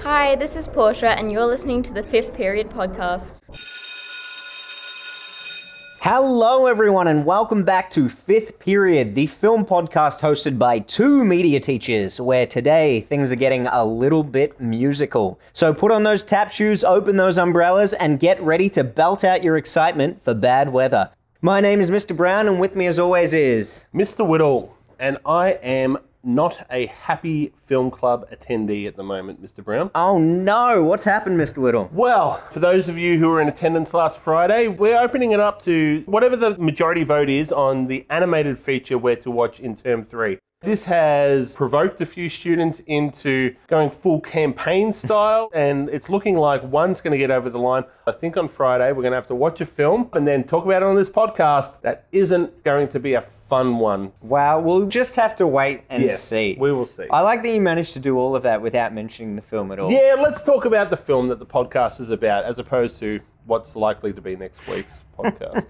Hi, this is Portia, and you're listening to the Fifth Period podcast. Hello, everyone, and welcome back to Fifth Period, the film podcast hosted by two media teachers, where today things are getting a little bit musical. So put on those tap shoes, open those umbrellas, and get ready to belt out your excitement for bad weather. My name is Mr. Brown, and with me as always is... Mr. Whittle, and I am not a happy film club attendee at the moment, Mr. Brown. Oh no, what's happened, Mr. Whittle? Well, for those of you who were in attendance last Friday, we're opening it up to whatever the majority vote is on the animated feature Where to Watch in Term 3. This has provoked a few students into going full campaign style, and it's looking like one's going to get over the line. I think on Friday we're going to have to watch a film and then talk about it on this podcast. That isn't going to be a fun one. Wow, we'll just have to wait and see. We will see. I like that you managed to do all of that without mentioning the film at all. Yeah, let's talk about the film that the podcast is about, as opposed to what's likely to be next week's podcast.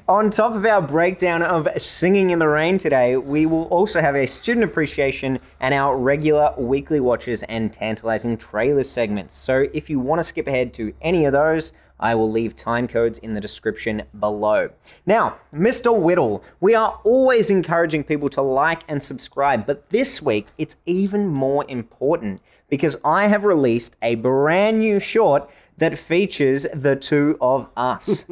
On top of our breakdown of Singing in the Rain today, we will also have a student appreciation and our regular weekly watches and Tantalising Trailers segments. So if you want to skip ahead to any of those, I will leave time codes in the description below. Now, Mr. Whittle, we are always encouraging people to like and subscribe, but this week it's even more important because I have released a brand new short that features the two of us.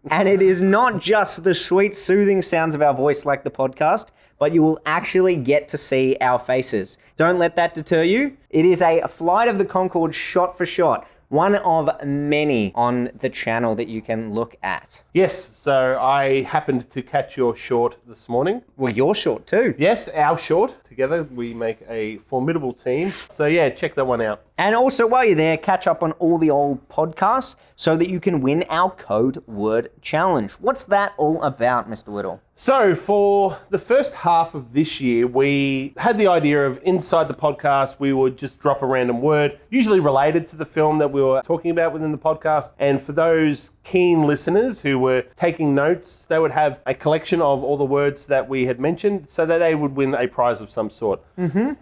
And it is not just the sweet, soothing sounds of our voice like the podcast, but you will actually get to see our faces. Don't let that deter you. It is a Flight of the Conchords shot for shot, one of many on the channel that you can look at. Yes, so I happened to catch your short this morning. Well, you're short too. Yes, our short. Together we make a formidable team. So yeah, check that one out. And also, while you're there, catch up on all the old podcasts so that you can win our code word challenge. What's that all about, Mr. Whittle? So for the first half of this year, we had the idea of inside the podcast, we would just drop a random word, usually related to the film that we were talking about within the podcast. And for those keen listeners who were taking notes, they would have a collection of all the words that we had mentioned so that they would win a prize of some sort. Mm-hmm.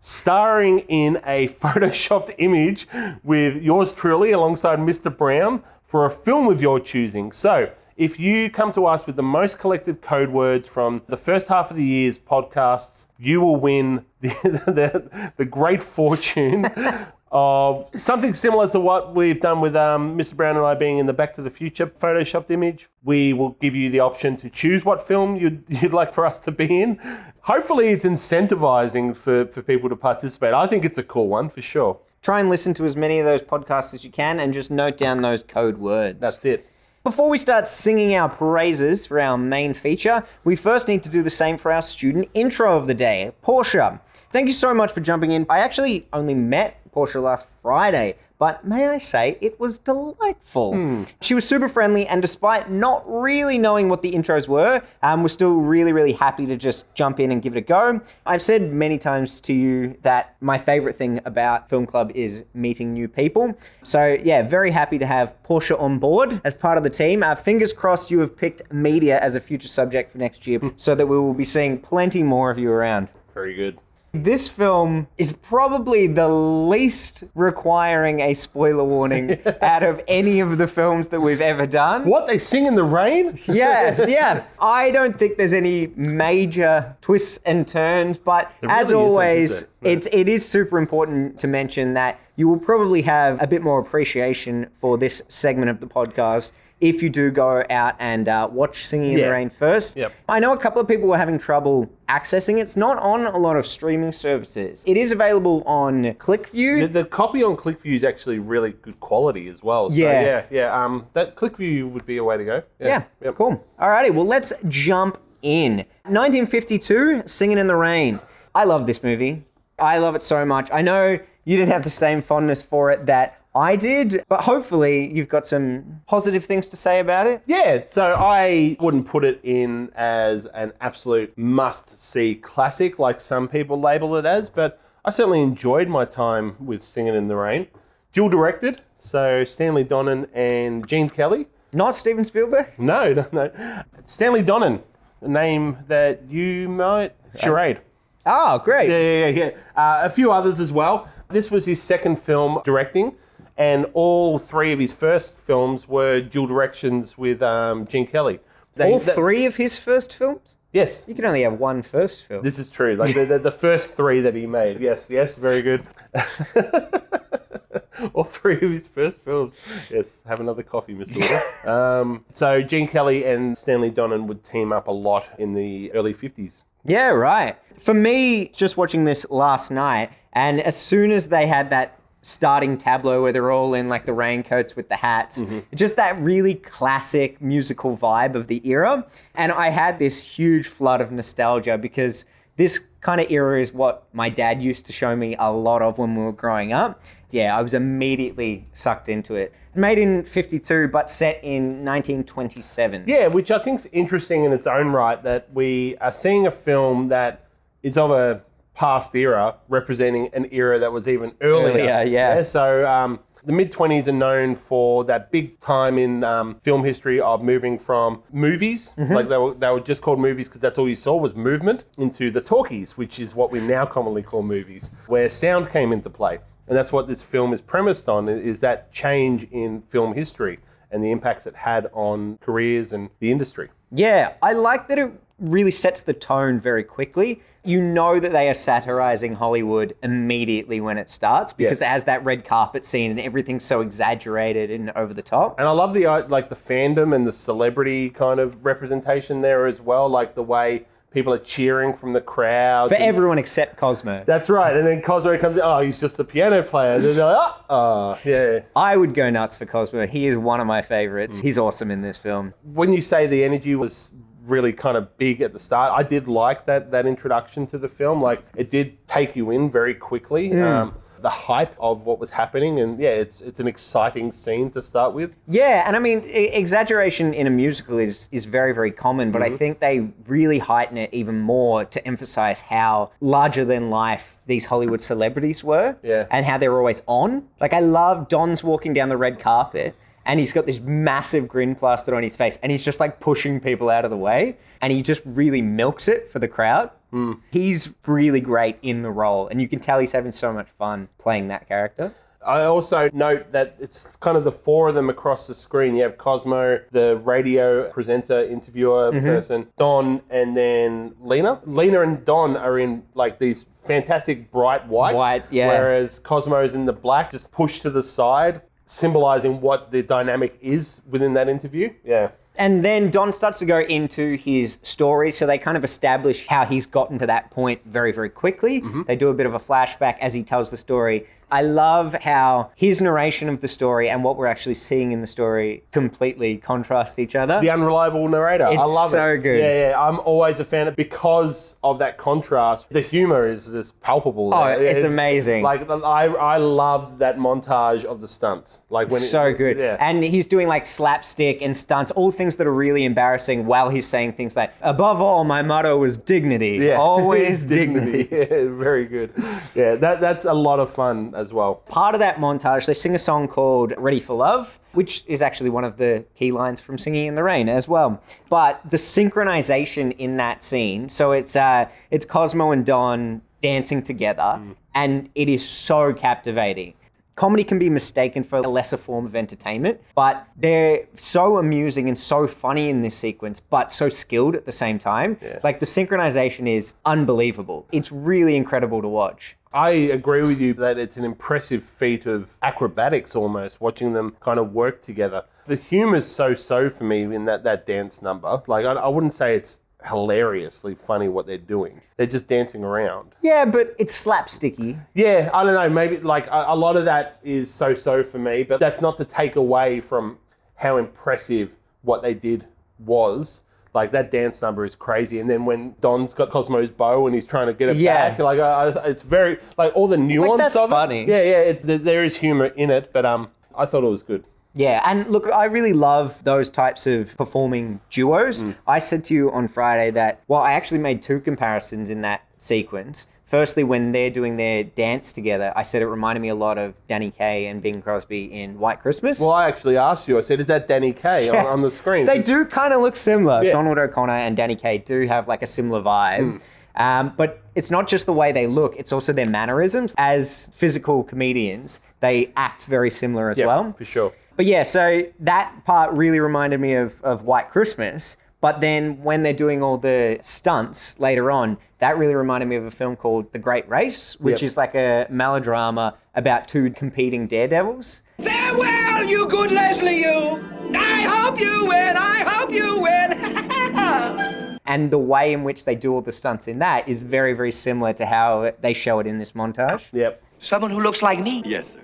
Starring in a photoshopped image with yours truly alongside Mr. Brown for a film of your choosing. So if you come to us with the most collected code words from the first half of the year's podcasts, you will win the great fortune of something similar to what we've done with Mr. Brown and I being in the Back to the Future photoshopped image. We will give you the option to choose what film you'd like for us to be in. Hopefully it's incentivizing for people to participate. I think it's a cool one for sure. Try and listen to as many of those podcasts as you can and just note down those code words. That's it. Before we start singing our praises for our main feature, we first need to do the same for our student intro of the day. Portia, thank you so much for jumping in. I actually only met Portia last Friday, but may I say, it was delightful. She was super friendly, and despite not really knowing what the intros were, we're still really, really happy to just jump in and give it a go. I've said many times to you that my favorite thing about Film Club is meeting new people. So yeah, very happy to have Portia on board as part of the team. Fingers crossed you have picked media as a future subject for next year so that we will be seeing plenty more of you around. Very good. This film is probably the least requiring a spoiler warning out of any of the films that we've ever done. What, they sing in the rain? Yeah. I don't think there's any major twists and turns, but as really always, isn't, it is super important to mention that you will probably have a bit more appreciation for this segment of the podcast if you do go out and watch Singing in the Rain first. Yep. I know a couple of people were having trouble accessing it. It's not on a lot of streaming services. It is available on ClickView. The copy on ClickView is actually really good quality as well. So Yeah. That ClickView would be a way to go. Yeah, cool. Alrighty, well, let's jump in. 1952, Singin' in the Rain. I love this movie. I love it so much. I know you didn't have the same fondness for it that I did, but hopefully you've got some positive things to say about it. Yeah, so I wouldn't put it in as an absolute must-see classic like some people label it as, but I certainly enjoyed my time with Singin' in the Rain. Dual directed, so Stanley Donen and Gene Kelly. Not Steven Spielberg? No. Stanley Donen, a name that you might... Charade. Oh, great. Yeah. A few others as well. This was his second film directing, and all three of his first films were dual directions with Gene Kelly. All three of his first films? Yes. You can only have one first film. This is true. Like the first three that he made. Yes, very good. All three of his first films. Yes, have another coffee, Mr. Whittle. So Gene Kelly and Stanley Donen would team up a lot in the early 50s. Yeah, right. For me, just watching this last night, and as soon as they had that starting tableau where they're all in like the raincoats with the hats, just that really classic musical vibe of the era. And I had this huge flood of nostalgia because this kind of era is what my dad used to show me a lot of when we were growing up. Yeah, I was immediately sucked into it. Made in 52, but set in 1927. Yeah, which I think is interesting in its own right, that we are seeing a film that is of a past era representing an era that was even earlier. Yeah. So the mid-20s are known for that big time in film history of moving from movies, like they were just called movies because that's all you saw was movement, into the talkies, which is what we now commonly call movies, where sound came into play. And that's what this film is premised on, is that change in film history and the impacts it had on careers and the industry. Yeah, I like that it really sets the tone very quickly. You know that they are satirizing Hollywood immediately when it starts because it has that red carpet scene and everything's so exaggerated and over the top. And I love the fandom and the celebrity kind of representation there as well, like the way people are cheering from the crowd. For everyone except Cosmo. That's right. And then Cosmo comes in, oh, he's just the piano player. And they're like, oh, yeah. I would go nuts for Cosmo. He is one of my favorites. He's awesome in this film. When you say the energy was really kind of big at the start, I did like that introduction to the film. Like, it did take you in very quickly. The hype of what was happening, and yeah, it's an exciting scene to start with. Yeah, and I mean, exaggeration in a musical is very, very common, but I think they really heighten it even more to emphasize how larger than life these Hollywood celebrities were, and how they were always on. Like, I love Don's walking down the red carpet, and he's got this massive grin plastered on his face, and he's just like pushing people out of the way, and he just really milks it for the crowd. He's really great in the role, and you can tell he's having so much fun playing that character. I also note that it's kind of the four of them across the screen. You have Cosmo, the radio presenter, interviewer person, Don, and then Lena. Lena and Don are in like these fantastic bright white, whereas Cosmo's in the black, just pushed to the side, symbolizing what the dynamic is within that interview. Yeah. And then Don starts to go into his story, so they kind of establish how he's gotten to that point very, very quickly. They do a bit of a flashback as he tells the story. I love how his narration of the story and what we're actually seeing in the story completely contrast each other. The unreliable narrator. I love it. It's so good. Yeah. I'm always a fan of, because of that contrast. The humor is just palpable. Oh, it's amazing. Like, I loved that montage of the stunts. Like when so good. Yeah. And he's doing like slapstick and stunts, all things that are really embarrassing, while he's saying things like, above all, my motto was dignity. Yeah. Always dignity. Yeah, very good. Yeah, that's a lot of fun as well. Part of that montage, they sing a song called Ready for Love, which is actually one of the key lines from Singing in the Rain as well. But the synchronization in that scene, so it's Cosmo and Don dancing together, and it is so captivating. Comedy can be mistaken for a lesser form of entertainment, but they're so amusing and so funny in this sequence, but so skilled at the same time. Yeah. Like, the synchronization is unbelievable. It's really incredible to watch. I agree with you that it's an impressive feat of acrobatics almost, watching them kind of work together. The humor's so for me in that dance number. Like, I wouldn't say it's hilariously funny what they're doing. They're just dancing around. Yeah, but it's slapsticky. Yeah, I don't know. Maybe like a lot of that is so for me, but that's not to take away from how impressive what they did was. Like, that dance number is crazy. And then when Don's got Cosmo's bow and he's trying to get it back, like it's very, like, all the nuance that's of funny. it. Yeah, there is humor in it, but I thought it was good. Yeah, and look, I really love those types of performing duos. I said to you on Friday that, well, I actually made two comparisons in that sequence. Firstly, when they're doing their dance together, I said it reminded me a lot of Danny Kaye and Bing Crosby in White Christmas. Well, I actually asked you, I said, is that Danny Kaye on the screen? They do kind of look similar. Yeah. Donald O'Connor and Danny Kaye do have like a similar vibe. But it's not just the way they look, it's also their mannerisms. As physical comedians, they act very similar as well. For sure. But yeah, so that part really reminded me of White Christmas. But then when they're doing all the stunts later on, that really reminded me of a film called The Great Race, which is like a melodrama about two competing daredevils. Farewell, you good Leslie, you! I hope you win! I hope you win! And the way in which they do all the stunts in that is very, very similar to how they show it in this montage. Yep. Someone who looks like me? Yes, sir.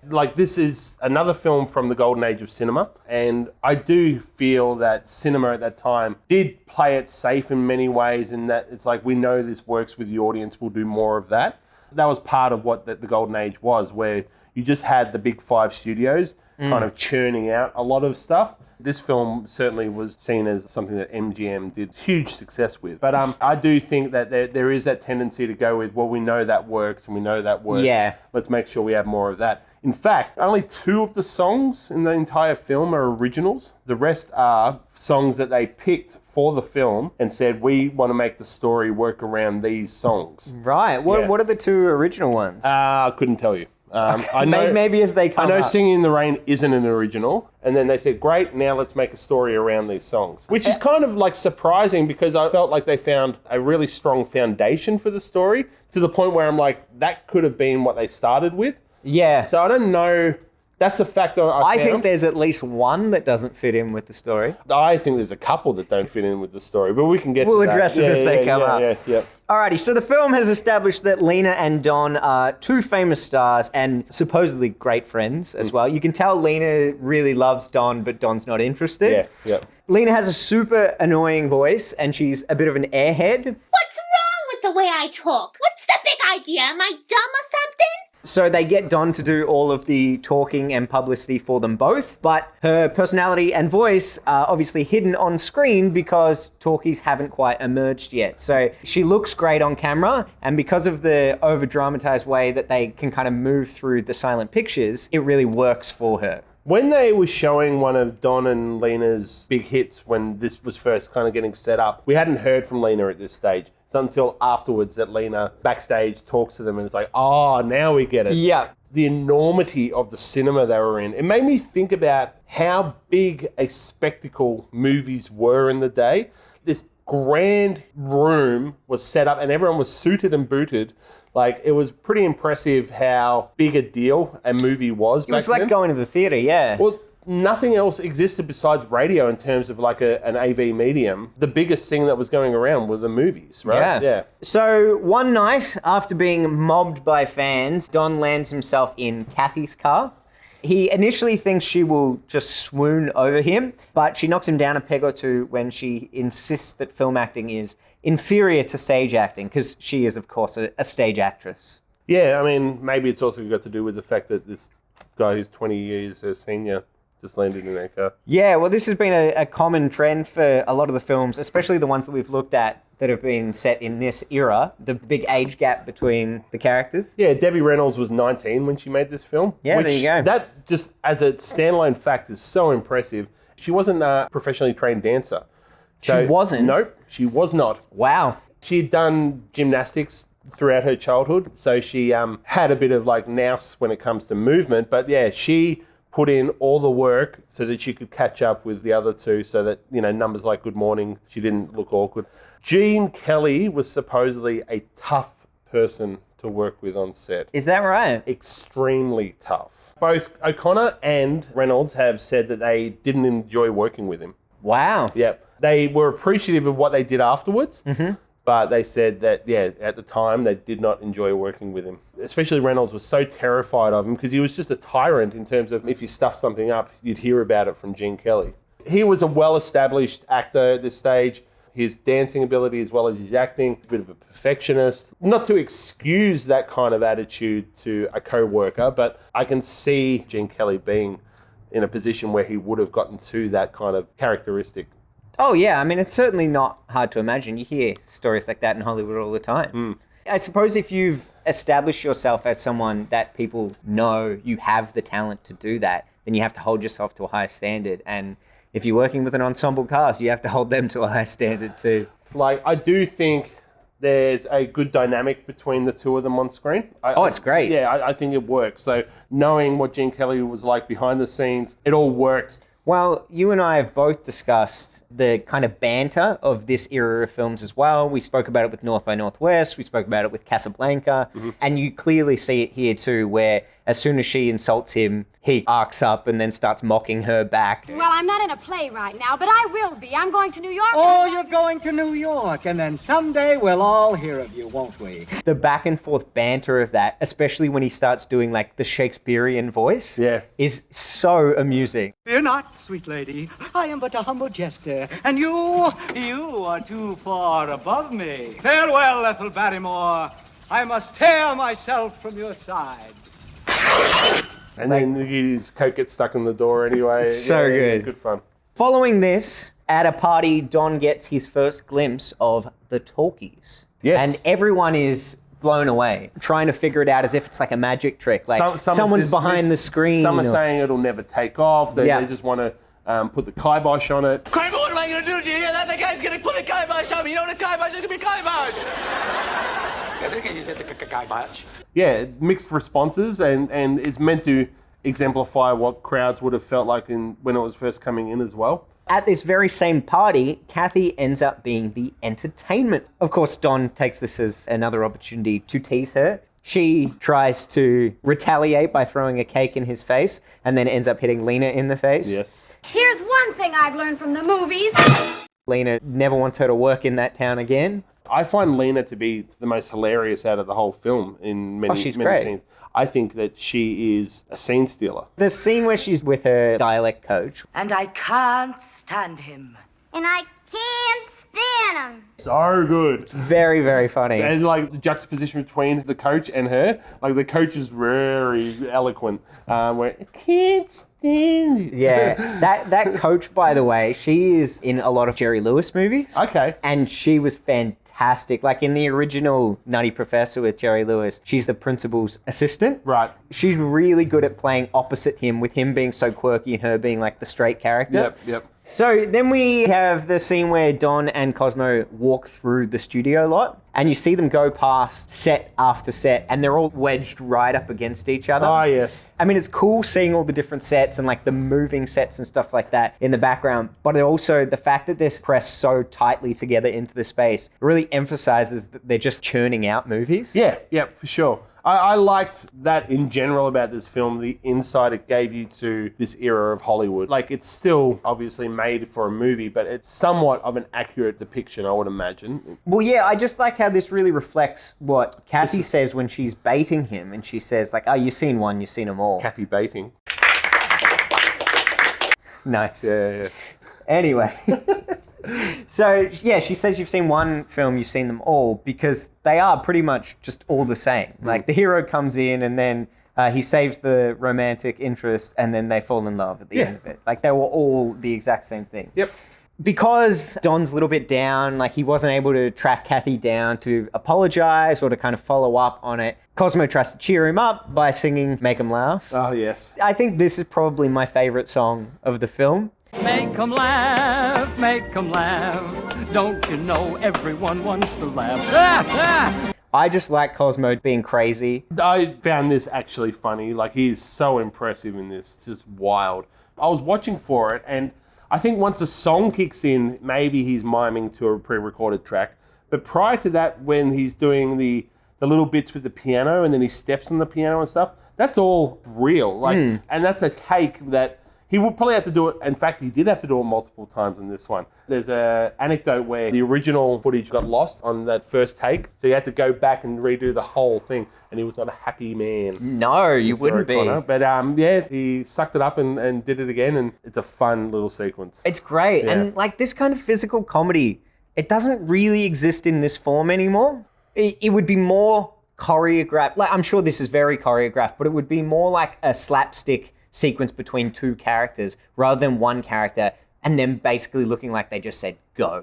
Like, this is another film from the golden age of cinema, and I do feel that cinema at that time did play it safe in many ways, in that it's like, we know this works with the audience, we'll do more of that. That was part of what the golden age was, where you just had the big five studios kind of churning out a lot of stuff. This film certainly was seen as something that MGM did huge success with. But I do think that there is that tendency to go with, well, we know that works and we know that works. Yeah. Let's make sure we have more of that. In fact, only 2 of the songs in the entire film are originals. The rest are songs that they picked for the film and said, we want to make the story work around these songs. Right. What are the 2 original ones? I couldn't tell you. I know, maybe as they come I know up. Singing in the Rain isn't an original. And then they said, great, now let's make a story around these songs. Which is kind of like surprising, because I felt like they found a really strong foundation for the story, to the point where I'm like, that could have been what they started with. Yeah. So I don't know. That's a factor I think found. there's at least one that doesn't fit in with the story. I think there's a couple that don't fit in with the story, but we can get to that. We'll address it as they come up. Yeah. Alrighty, so the film has established that Lena and Don are 2 famous stars and supposedly great friends as well. You can tell Lena really loves Don, but Don's not interested. Yeah. Lena has a super annoying voice, and she's a bit of an airhead. What's wrong with the way I talk? What's the big idea? Am I dumb or something? So they get Don to do all of the talking and publicity for them both, but her personality and voice are obviously hidden on screen because talkies haven't quite emerged yet. So she looks great on camera, and because of the over-dramatized way that they can kind of move through the silent pictures, it really works for her. When they were showing one of Don and Lena's big hits, when this was first kind of getting set up, we hadn't heard from Lena at this stage. It's until afterwards that Lena backstage talks to them and it's like, oh, now we get it. Yeah. The enormity of the cinema they were in. It made me think about how big a spectacle movies were in the day. This grand room was set up and everyone was suited and booted. Like, it was pretty impressive how big a deal a movie was back then. It was like going to the theater, yeah. Well, nothing else existed besides radio in terms of like an AV medium. The biggest thing that was going around were the movies, right? Yeah. So one night, after being mobbed by fans, Don lands himself in Kathy's car. He initially thinks she will just swoon over him, but she knocks him down a peg or 2 when she insists that film acting is inferior to stage acting, because she is, of course, a stage actress. Yeah, I mean, maybe it's also got to do with the fact that this guy who's 20 years her senior just landed in their car. Yeah, well, this has been a common trend for a lot of the films, especially the ones that we've looked at that have been set in this era, the big age gap between the characters. Yeah, Debbie Reynolds was 19 when she made this film. Yeah, there you go. That just, as a standalone fact, is so impressive. She wasn't a professionally trained dancer. She wasn't? Nope, she was not. Wow. She had done gymnastics throughout her childhood, so she had a bit of like nous when it comes to movement, but yeah, she put in all the work so that she could catch up with the other 2, so that, you know, numbers like Good Morning, she didn't look awkward. Gene Kelly was supposedly a tough person to work with on set. Is that right? Extremely tough. Both O'Connor and Reynolds have said that they didn't enjoy working with him. Wow. Yep. They were appreciative of what they did afterwards, but they said that, yeah, at the time, they did not enjoy working with him. Especially Reynolds was so terrified of him because he was just a tyrant in terms of if you stuffed something up, you'd hear about it from Gene Kelly. He was a well-established actor at this stage. His dancing ability as well as his acting, a bit of a perfectionist. Not to excuse that kind of attitude to a co-worker, but I can see Gene Kelly being in a position where he would have gotten to that kind of characteristic. Oh, yeah. I mean, it's certainly not hard to imagine. You hear stories like that in Hollywood all the time. I suppose if you've established yourself as someone that people know you have the talent to do that, then you have to hold yourself to a higher standard. And if you're working with an ensemble cast, you have to hold them to a high standard too. Like, I do think there's a good dynamic between the two of them on screen. It's great. Yeah, I think it works. So knowing what Gene Kelly was like behind the scenes, it all worked. Well, you and I have both discussed the kind of banter of this era of films as well. We spoke about it with North by Northwest. We spoke about it with Casablanca. And you clearly see it here too, where as soon as she insults him, he arcs up and then starts mocking her back. Well, I'm not in a play right now, but I will be. I'm going to New York. Oh, you're going to New York, and then someday we'll all hear of you, won't we? The back and forth banter of that, especially when he starts doing like the Shakespearean voice, is so amusing. Fear not, sweet lady. I am but a humble jester, and you are too far above me. Farewell, Ethel Barrymore. I must tear myself from your side. And then his coat gets stuck in the door anyway. So good. Good fun. Following this, at a party, Don gets his first glimpse of the talkies. Yes. And everyone is blown away, trying to figure it out as if it's like a magic trick. Like someone's behind the screen. Some are saying it'll never take off. They just want to put the kibosh on it. Kramer, what am I going to do? Do you hear that? The guy's going to put a kibosh on me. You know what a kibosh is? It's going to be kibosh. I think you said the kibosh. Yeah, mixed responses and is meant to exemplify what crowds would have felt like when it was first coming in as well. At this very same party, Kathy ends up being the entertainment. Of course, Don takes this as another opportunity to tease her. She tries to retaliate by throwing a cake in his face and then ends up hitting Lena in the face. Yes. Here's one thing I've learned from the movies. Lena never wants her to work in that town again. I find Lena to be the most hilarious out of the whole film in many great. scenes. I think that she is a scene stealer. The scene where she's with her dialect coach. And I can't stand him. And I can't stand him. So good. Very, very funny. And like the juxtaposition between the coach and her, like the coach is very eloquent. Where I can't stand you. Yeah, that coach, by the way, she is in a lot of Jerry Lewis movies. Okay. And she was fantastic. Like in the original Nutty Professor with Jerry Lewis, she's the principal's assistant. Right. She's really good at playing opposite him, with him being so quirky and her being like the straight character. Yep. So then we have the scene where Don and Cosmo walk through the studio lot, and you see them go past set after set, and they're all wedged right up against each other. Oh, yes. I mean, it's cool seeing all the different sets and like the moving sets and stuff like that in the background, but also the fact that they're pressed so tightly together into the space really emphasizes that they're just churning out movies. Yeah, for sure. I liked that in general about this film, the insight it gave you to this era of Hollywood. Like, it's still obviously made for a movie, but it's somewhat of an accurate depiction, I would imagine. Well, yeah, I just like how this really reflects what Kathy says when she's baiting him, and she says, like, oh, you've seen one, you've seen them all. Kathy baiting. Nice. Yeah. Anyway. So, yeah, she says you've seen one film, you've seen them all, because they are pretty much just all the same. Like, the hero comes in and then he saves the romantic interest and then they fall in love at the end of it. Like, they were all the exact same thing. Yep. Because Don's a little bit down, like he wasn't able to track Kathy down to apologize or to kind of follow up on it, Cosmo tries to cheer him up by singing Make 'Em Laugh. Oh, yes. I think this is probably my favorite song of the film. Make 'em laugh, make 'em laugh. Don't you know everyone wants to laugh? I just like Cosmo being crazy. I found this actually funny. Like, he's so impressive in this. It's just wild. I was watching for it, and I think once the song kicks in, maybe he's miming to a pre-recorded track. But prior to that, when he's doing the little bits with the piano and then he steps on the piano and stuff, that's all real. Like, and that's a take that he would probably have to do it. In fact, he did have to do it multiple times in this one. There's an anecdote where the original footage got lost on that first take, so he had to go back and redo the whole thing, and he was not a happy man. No, you wouldn't be. Connor. But yeah, he sucked it up and did it again, and it's a fun little sequence. It's great. Yeah. And like this kind of physical comedy, it doesn't really exist in this form anymore. It would be more choreographed. Like, I'm sure this is very choreographed, but it would be more like a slapstick sequence between two characters rather than one character and then basically looking like they just said, go.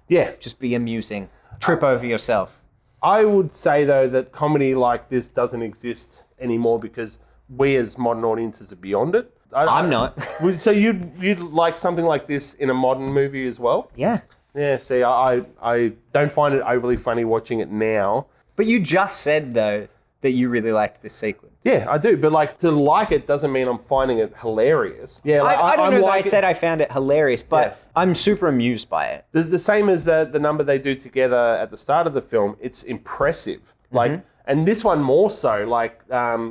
Yeah. Just be amusing. Trip over yourself. I would say, though, that comedy like this doesn't exist anymore because we as modern audiences are beyond it. I'm not. So you'd like something like this in a modern movie as well? Yeah. Yeah, see, I don't find it overly funny watching it now. But you just said, though, that you really liked this sequence. Yeah, I do. But like to like it doesn't mean I'm finding it hilarious. Yeah, like, I don't I'm know that like I said I found it hilarious, but Yeah. I'm super amused by it. The same as the number they do together at the start of the film. It's impressive. Like, and this one more so. Like,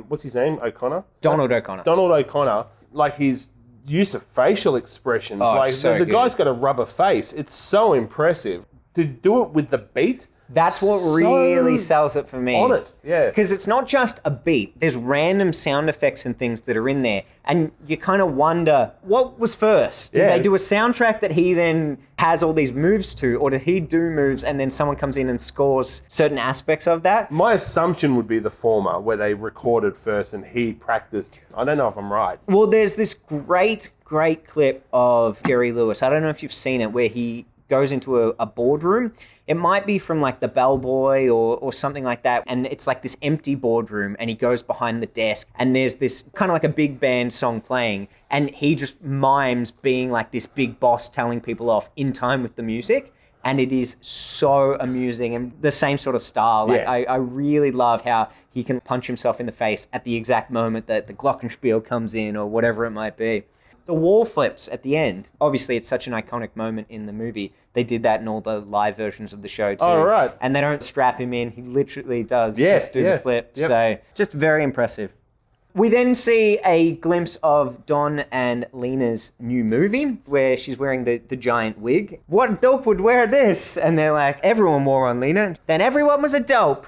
what's his name? O'Connor. Donald O'Connor. Donald O'Connor. Like his use of facial expressions. Oh, like so the good. guy's got a rubber face. It's so impressive to do it with the beat. That's what really sells it for me. On it, yeah. Because it's not just a beat. There's random sound effects and things that are in there. And you kind of wonder, what was first? Did Yeah. they do a soundtrack that he then has all these moves to? Or did he do moves and then someone comes in and scores certain aspects of that? My assumption would be the former, where they recorded first and he practiced. I don't know if I'm right. Well, there's this great clip of Jerry Lewis. I don't know if you've seen it, where he goes into a boardroom. It might be from like the Bellboy or something like that. And it's like this empty boardroom and he goes behind the desk and there's this kind of like a big band song playing and he just mimes being like this big boss telling people off in time with the music. And it is so amusing and the same sort of style. Like Yeah. I really love how he can punch himself in the face at the exact moment that the glockenspiel comes in or whatever it might be. The wall flips at the end. Obviously, it's such an iconic moment in the movie. They did that in all the live versions of the show too. Oh, right. And they don't strap him in. He literally does Yeah, just do yeah. the flip. Yep. So just very impressive. We then see a glimpse of Don and Lena's new movie where she's wearing the giant wig. What dope would wear this? And they're like, everyone wore on Lena. Then everyone was a dope.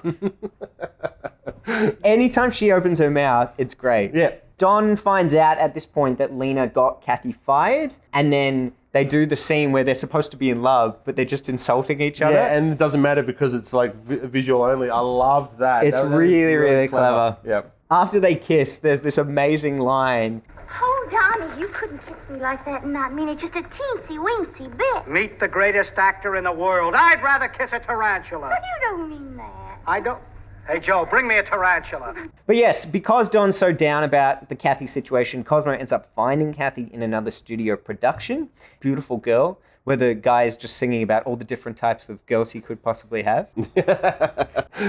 Anytime she opens her mouth, it's great. Yeah. Don finds out at this point that Lena got Kathy fired, and then they do the scene where they're supposed to be in love, but they're just insulting each other. Yeah, and it doesn't matter because it's like visual only. I loved that. It's That was really clever. Yeah. After they kiss, there's this amazing line. Oh, Donnie, you couldn't kiss me like that and not mean it just a teensy-weensy bit. Meet the greatest actor in the world. I'd rather kiss a tarantula. But you don't mean that. I don't. Hey, Joe, bring me a tarantula. But yes, because Don's so down about the Kathy situation, Cosmo ends up finding Kathy in another studio production. Beautiful girl, where the guy is just singing about all the different types of girls he could possibly have.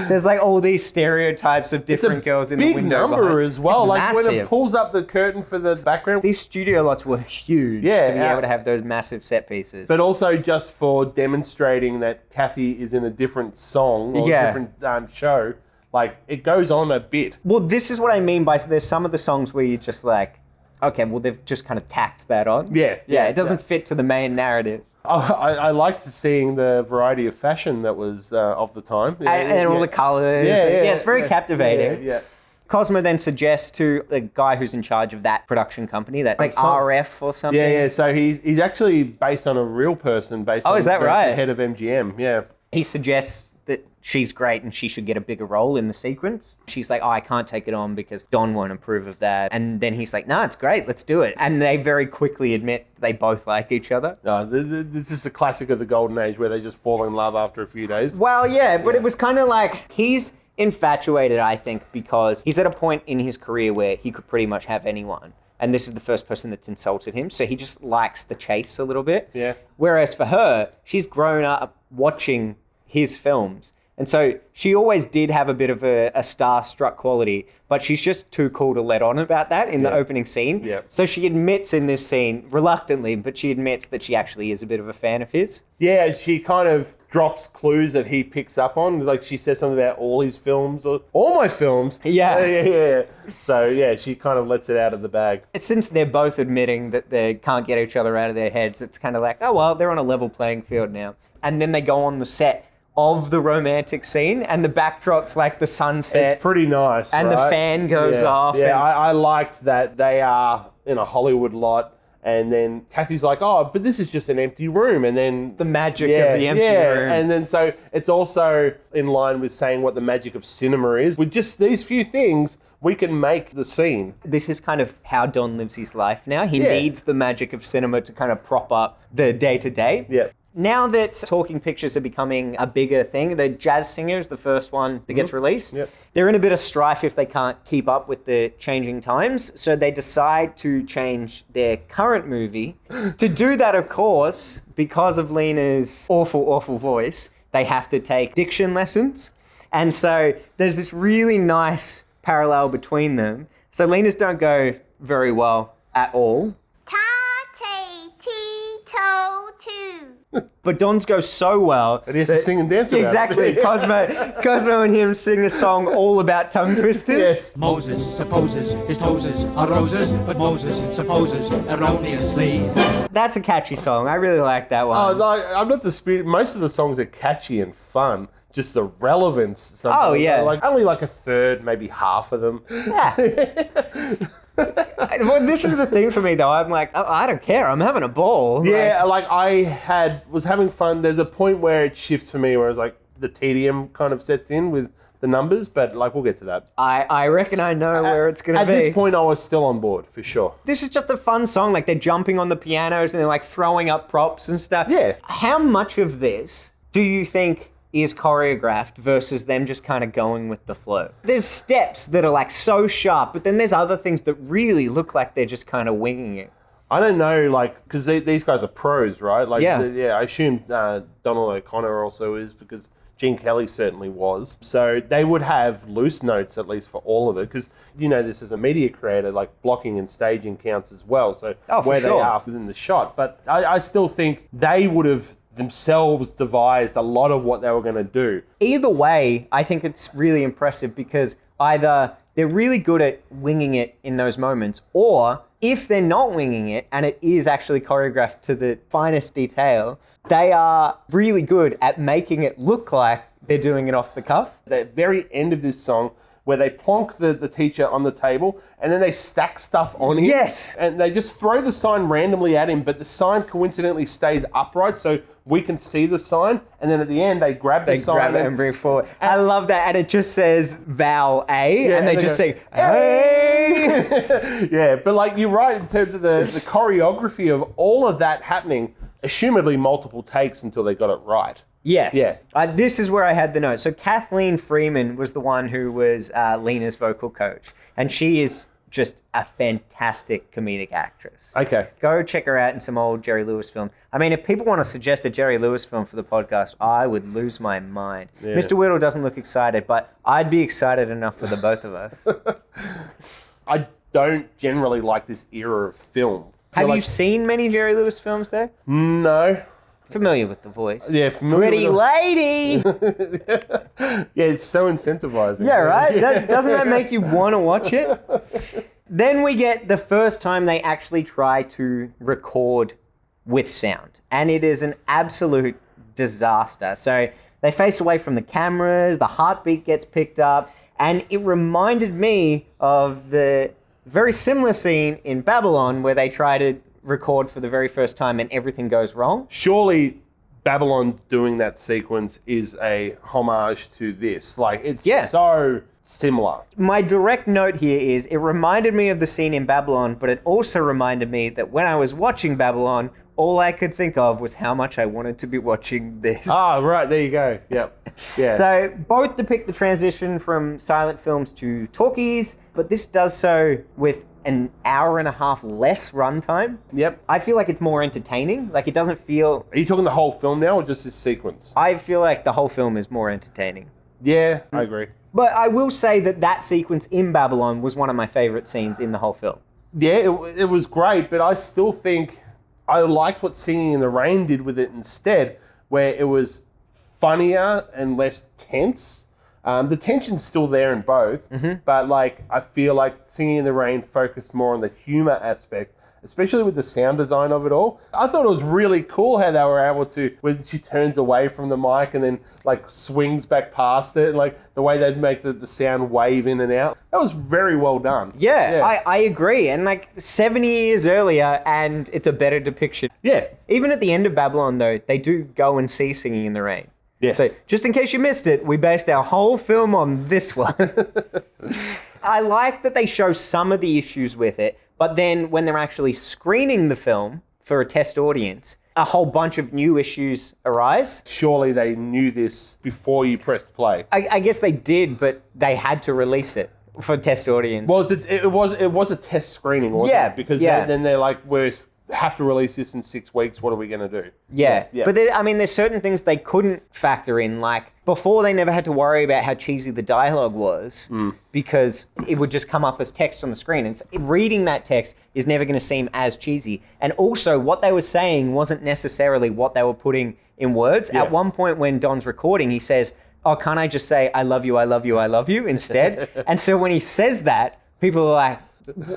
There's like all these stereotypes of different girls in the Big window number behind. as well. It's Like when it massive. pulls up the curtain for the background. These studio lots were huge Yeah, to be able to have those massive set pieces. But also just for demonstrating that Kathy is in a different song or Yeah. a different show. Like, it goes on a bit. Well, this is what I mean by there's some of the songs where you're just like, okay, well, they've just kind of tacked that on. Yeah. Yeah, it doesn't fit to the main narrative. I liked seeing the variety of fashion that was of the time. And all the colors. Yeah, It's very captivating. Yeah. Cosmo then suggests to the guy who's in charge of that production company, that like RF or something. Yeah. So he's actually based on a real person. Based on is that the right? head of MGM. Yeah. He suggests that she's great and she should get a bigger role in the sequence. She's like, oh, I can't take it on because Don won't approve of that. And then he's like, no, it's great, let's do it. And they very quickly admit they both like each other. No, this is a classic of the golden age where they just fall in love after a few days. Well, yeah, but it was kind of like, he's infatuated, I think, because he's at a point in his career where he could pretty much have anyone. And this is the first person that's insulted him. So he just likes the chase a little bit. Yeah. Whereas for her, she's grown up watching his films. And so she always did have a bit of a star-struck quality, but she's just too cool to let on about that in the opening scene. Yeah. So she admits in this scene, reluctantly, but she admits that she actually is a bit of a fan of his. Yeah, she kind of drops clues that he picks up on. Like she says something about all his films, or all my films. Yeah. So yeah, she kind of lets it out of the bag. Since they're both admitting that they can't get each other out of their heads, it's kind of like, oh, well, they're on a level playing field now. And then they go on the set of the romantic scene, and the backdrop's like the sunset. It's pretty nice, and right? the fan goes off. Yeah, and I liked that they are in a Hollywood lot, and then Kathy's like, oh, but this is just an empty room, and then the magic of the empty room. And then so it's also in line with saying what the magic of cinema is. With just these few things, we can make the scene. This is kind of how Don lives his life now. He Yeah. needs the magic of cinema to kind of prop up the day-to-day. Yeah. Now that talking pictures are becoming a bigger thing, the Jazz Singer is the first one that gets released. Yep. They're in a bit of strife if they can't keep up with the changing times, so they decide to change their current movie. To do that, of course, because of Lena's awful, awful voice, they have to take diction lessons. And so there's this really nice parallel between them. So Lena's don't go very well at all. Ta-te-tee-to-too. But Don's go so well. But he has to sing and dance about it. Exactly. Cosmo and him sing a song all about tongue twisters. Yes. Moses supposes his toes are roses, but Moses supposes erroneously. That's a catchy song. I really like that one. Oh, like, I'm not disputing. Most of the songs are catchy and fun. Just the relevance. Sometimes. Oh, yeah. Like only like a third, maybe half of them. Yeah. Well, this is the thing for me, though. I'm like, oh, I don't care. I'm having a ball. Yeah, like I was having fun. There's a point where it shifts for me, where it's like the tedium kind of sets in with the numbers, but like we'll get to that. I reckon I know where it's going to be. At this point, I was still on board for sure. This is just a fun song. Like they're jumping on the pianos and they're like throwing up props and stuff. Yeah. How much of this do you think is choreographed versus them just kind of going with the flow? There's steps that are like so sharp, but then there's other things that really look like they're just kind of winging it. I don't know, like, because these guys are pros, right? Like, Yeah. I assume Donald O'Connor also is, because Gene Kelly certainly was. So they would have loose notes, at least for all of it, because you know this as a media creator, like blocking and staging counts as well. So where they are within the shot. But I still think they would have themselves devised a lot of what they were going to do. Either way, I think it's really impressive because either they're really good at winging it in those moments, or if they're not winging it and it is actually choreographed to the finest detail, they are really good at making it look like they're doing it off the cuff. The very end of this song, where they plonk the teacher on the table and then they stack stuff on him. Yes. And they just throw the sign randomly at him, but the sign coincidentally stays upright so we can see the sign. And then at the end, they grab the sign. They grab it and bring it forward. I love that. And it just says vowel A, and they just say, A. Yeah, but like you're right in terms of the choreography of all of that happening, assumedly multiple takes until they got it right. Yes. Yeah. This is where I had the note. So Kathleen Freeman was the one who was Lena's vocal coach. And she is just a fantastic comedic actress. Okay. Go check her out in some old Jerry Lewis film. I mean, if people want to suggest a Jerry Lewis film for the podcast, I would lose my mind. Yeah. Mr. Whittle doesn't look excited, but I'd be excited enough for the both of us. I don't generally like this era of film. Have you seen many Jerry Lewis films, though? No. Familiar with the voice. Yeah, familiar Pretty with lady! Yeah, it's so incentivizing. Yeah, right? Doesn't that make you want to watch it? Then we get the first time they actually try to record with sound. And it is an absolute disaster. So they face away from the cameras, the heartbeat gets picked up, and it reminded me of the very similar scene in Babylon where they try to record for the very first time and everything goes wrong. Surely Babylon doing that sequence is a homage to this. Like, it's so similar. My direct note here is it reminded me of the scene in Babylon, but it also reminded me that when I was watching Babylon, all I could think of was how much I wanted to be watching this. Ah, right, there you go. Yep. Yeah. So both depict the transition from silent films to talkies, but this does so with an hour and a half less runtime. Yep. I feel like it's more entertaining. Like it doesn't feel... Are you talking the whole film now or just this sequence? I feel like the whole film is more entertaining. Yeah, I agree. But I will say that sequence in Babylon was one of my favorite scenes in the whole film. Yeah, it was great, but I still think I liked what Singing in the Rain did with it instead, where it was funnier and less tense. The tension's still there in both, but like I feel like Singing in the Rain focused more on the humor aspect, especially with the sound design of it all. I thought it was really cool how they were able to, when she turns away from the mic and then like swings back past it, like the way they'd make the sound wave in and out. That was very well done. Yeah. I agree. And like 70 years earlier, and it's a better depiction. Yeah. Even at the end of Babylon, though, they do go and see Singing in the Rain. Yes. So just in case you missed it, we based our whole film on this one. I like that they show some of the issues with it, but then when they're actually screening the film for a test audience, a whole bunch of new issues arise. Surely they knew this before you pressed play. I guess they did, but they had to release it for test audiences. Well, it was a test screening, wasn't it? Because then they're like, we have to release this in 6 weeks. What are we going to do? Yeah. But there's certain things they couldn't factor in. Like before, they never had to worry about how cheesy the dialogue was because it would just come up as text on the screen. And reading that text is never going to seem as cheesy. And also, what they were saying wasn't necessarily what they were putting in words. Yeah. At one point when Don's recording, he says, "Oh, can't I just say, I love you, I love you, I love you," instead? And so when he says that, people are like,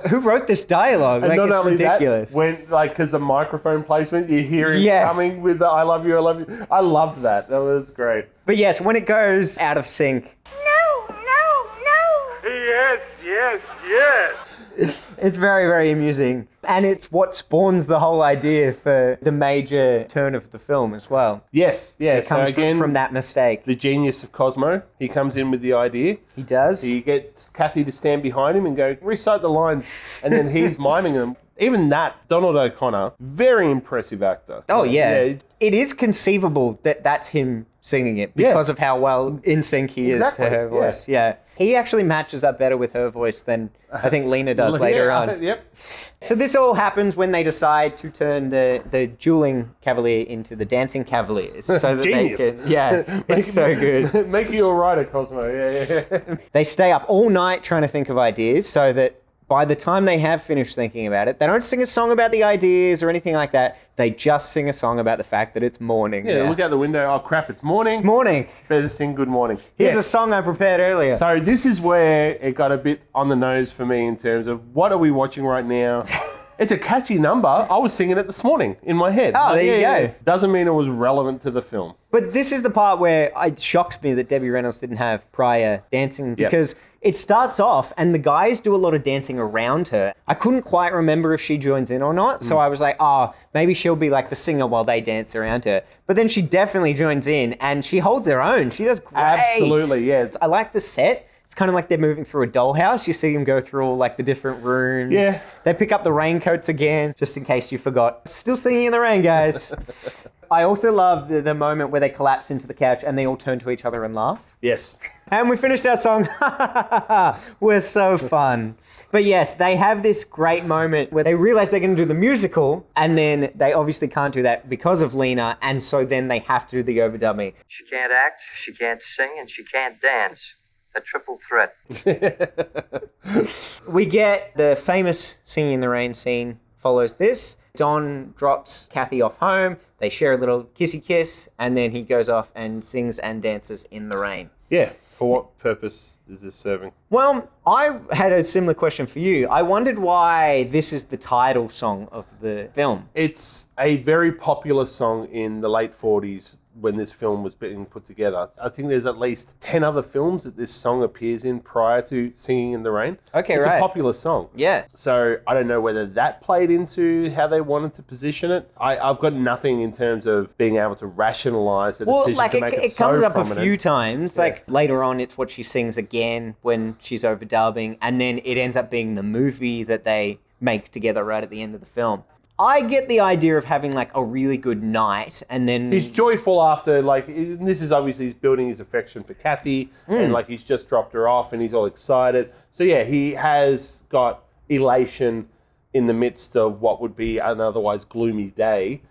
who wrote this dialogue? And like, not it's only ridiculous. That, because the microphone placement, you hear him coming with the I love you, I love you. I loved that. That was great. But yes, when it goes out of sync. No. Yes. It's very, very amusing. And it's what spawns the whole idea for the major turn of the film as well. Yes, yeah. It comes from that mistake. The genius of Cosmo. He comes in with the idea. He does. He gets Kathy to stand behind him and go, recite the lines. And then he's miming them. Even that, Donald O'Connor, very impressive actor. Oh, yeah. It is conceivable that that's him singing it because of how well in sync he is to her voice. Yeah. He actually matches up better with her voice than I think Lena does later on. Yep. So this all happens when they decide to turn the dueling cavalier into the dancing cavaliers. So that Genius. they can, yeah, it's so good. Make you a writer, Cosmo. Yeah. They stay up all night trying to think of ideas so that by the time they have finished thinking about it, they don't sing a song about the ideas or anything like that. They just sing a song about the fact that it's morning. Yeah, look out the window. Oh, crap, it's morning. It's morning. Better sing good morning. Here's a song I prepared earlier. So this is where it got a bit on the nose for me in terms of what are we watching right now? It's a catchy number. I was singing it this morning in my head. Oh, there you go. Doesn't mean it was relevant to the film. But this is the part where it shocks me that Debbie Reynolds didn't have prior dancing because it starts off and the guys do a lot of dancing around her. I couldn't quite remember if she joins in or not. So I was like, maybe she'll be like the singer while they dance around her. But then she definitely joins in and she holds her own. She does great. Absolutely, yeah. I like the set. It's kind of like they're moving through a dollhouse. You see them go through all like the different rooms. Yeah. They pick up the raincoats again, just in case you forgot. Still singing in the rain, guys. I also love the moment where they collapse into the couch and they all turn to each other and laugh. Yes. And we finished our song. We're so fun. But yes, they have this great moment where they realize they're going to do the musical and then they obviously can't do that because of Lena. And so then they have to do the overdubbing. She can't act, she can't sing, and she can't dance. A triple threat. We get the famous Singing in the Rain scene follows this. Don drops Kathy off home. They share a little kissy kiss, and then he goes off and sings and dances in the rain. Yeah. For what purpose is this serving? Well, I had a similar question for you. I wondered why this is the title song of the film. It's a very popular song in the late 40s when this film was being put together. I think there's at least 10 other films that this song appears in prior to Singing in the Rain. Okay, it's right. It's a popular song. Yeah. So I don't know whether that played into how they wanted to position it. I've got nothing in terms of being able to rationalise the decision to make it so comes up prominent. a few times. Like later on, it's what she sings again when she's overdubbing, and then it ends up being the movie that they make together right at the end of the film. I get the idea of having like a really good night and then... He's joyful after, like, this is obviously he's building his affection for Kathy and like he's just dropped her off and he's all excited. So yeah, he has got elation in the midst of what would be an otherwise gloomy day.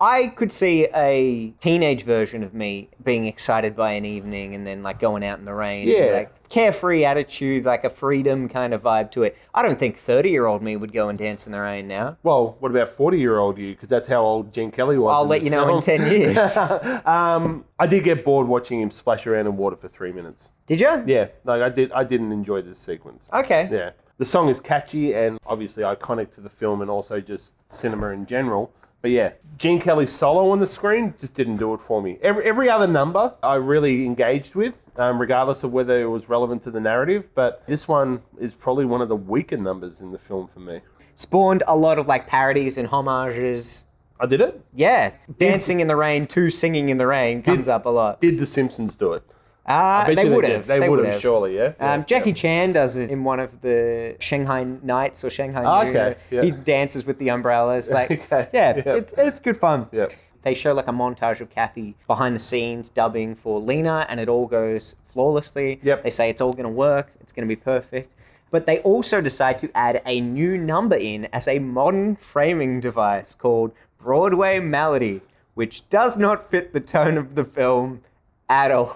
I could see a teenage version of me being excited by an evening and then like going out in the rain. Yeah. Like carefree attitude, like a freedom kind of vibe to it. I don't think 30-year-old me would go and dance in the rain now. Well, what about 40-year-old you? Because that's how old Gene Kelly was. I'll let you know in 10 years. I did get bored watching him splash around in water for 3 minutes. Did you? Yeah, like I didn't enjoy this sequence. Okay. Yeah. The song is catchy and obviously iconic to the film and also just cinema in general. But yeah, Gene Kelly's solo on the screen just didn't do it for me. Every other number I really engaged with, regardless of whether it was relevant to the narrative. But this one is probably one of the weaker numbers in the film for me. Spawned a lot of like parodies and homages. I did it? Yeah. Dancing in the Rain to Singing in the Rain comes up a lot. Did The Simpsons do it? I bet They you would did. have. They would have, surely, yeah. Jackie Chan does it in one of the Shanghai Nights or Shanghai Noon. Okay, yeah. He dances with the umbrellas. Like, Okay, yeah, yeah. it's good fun. Yeah. They show like a montage of Kathy behind the scenes dubbing for Lena, and it all goes flawlessly. Yep. They say it's all going to work. It's going to be perfect. But they also decide to add a new number in as a modern framing device called Broadway Melody, which does not fit the tone of the film at all.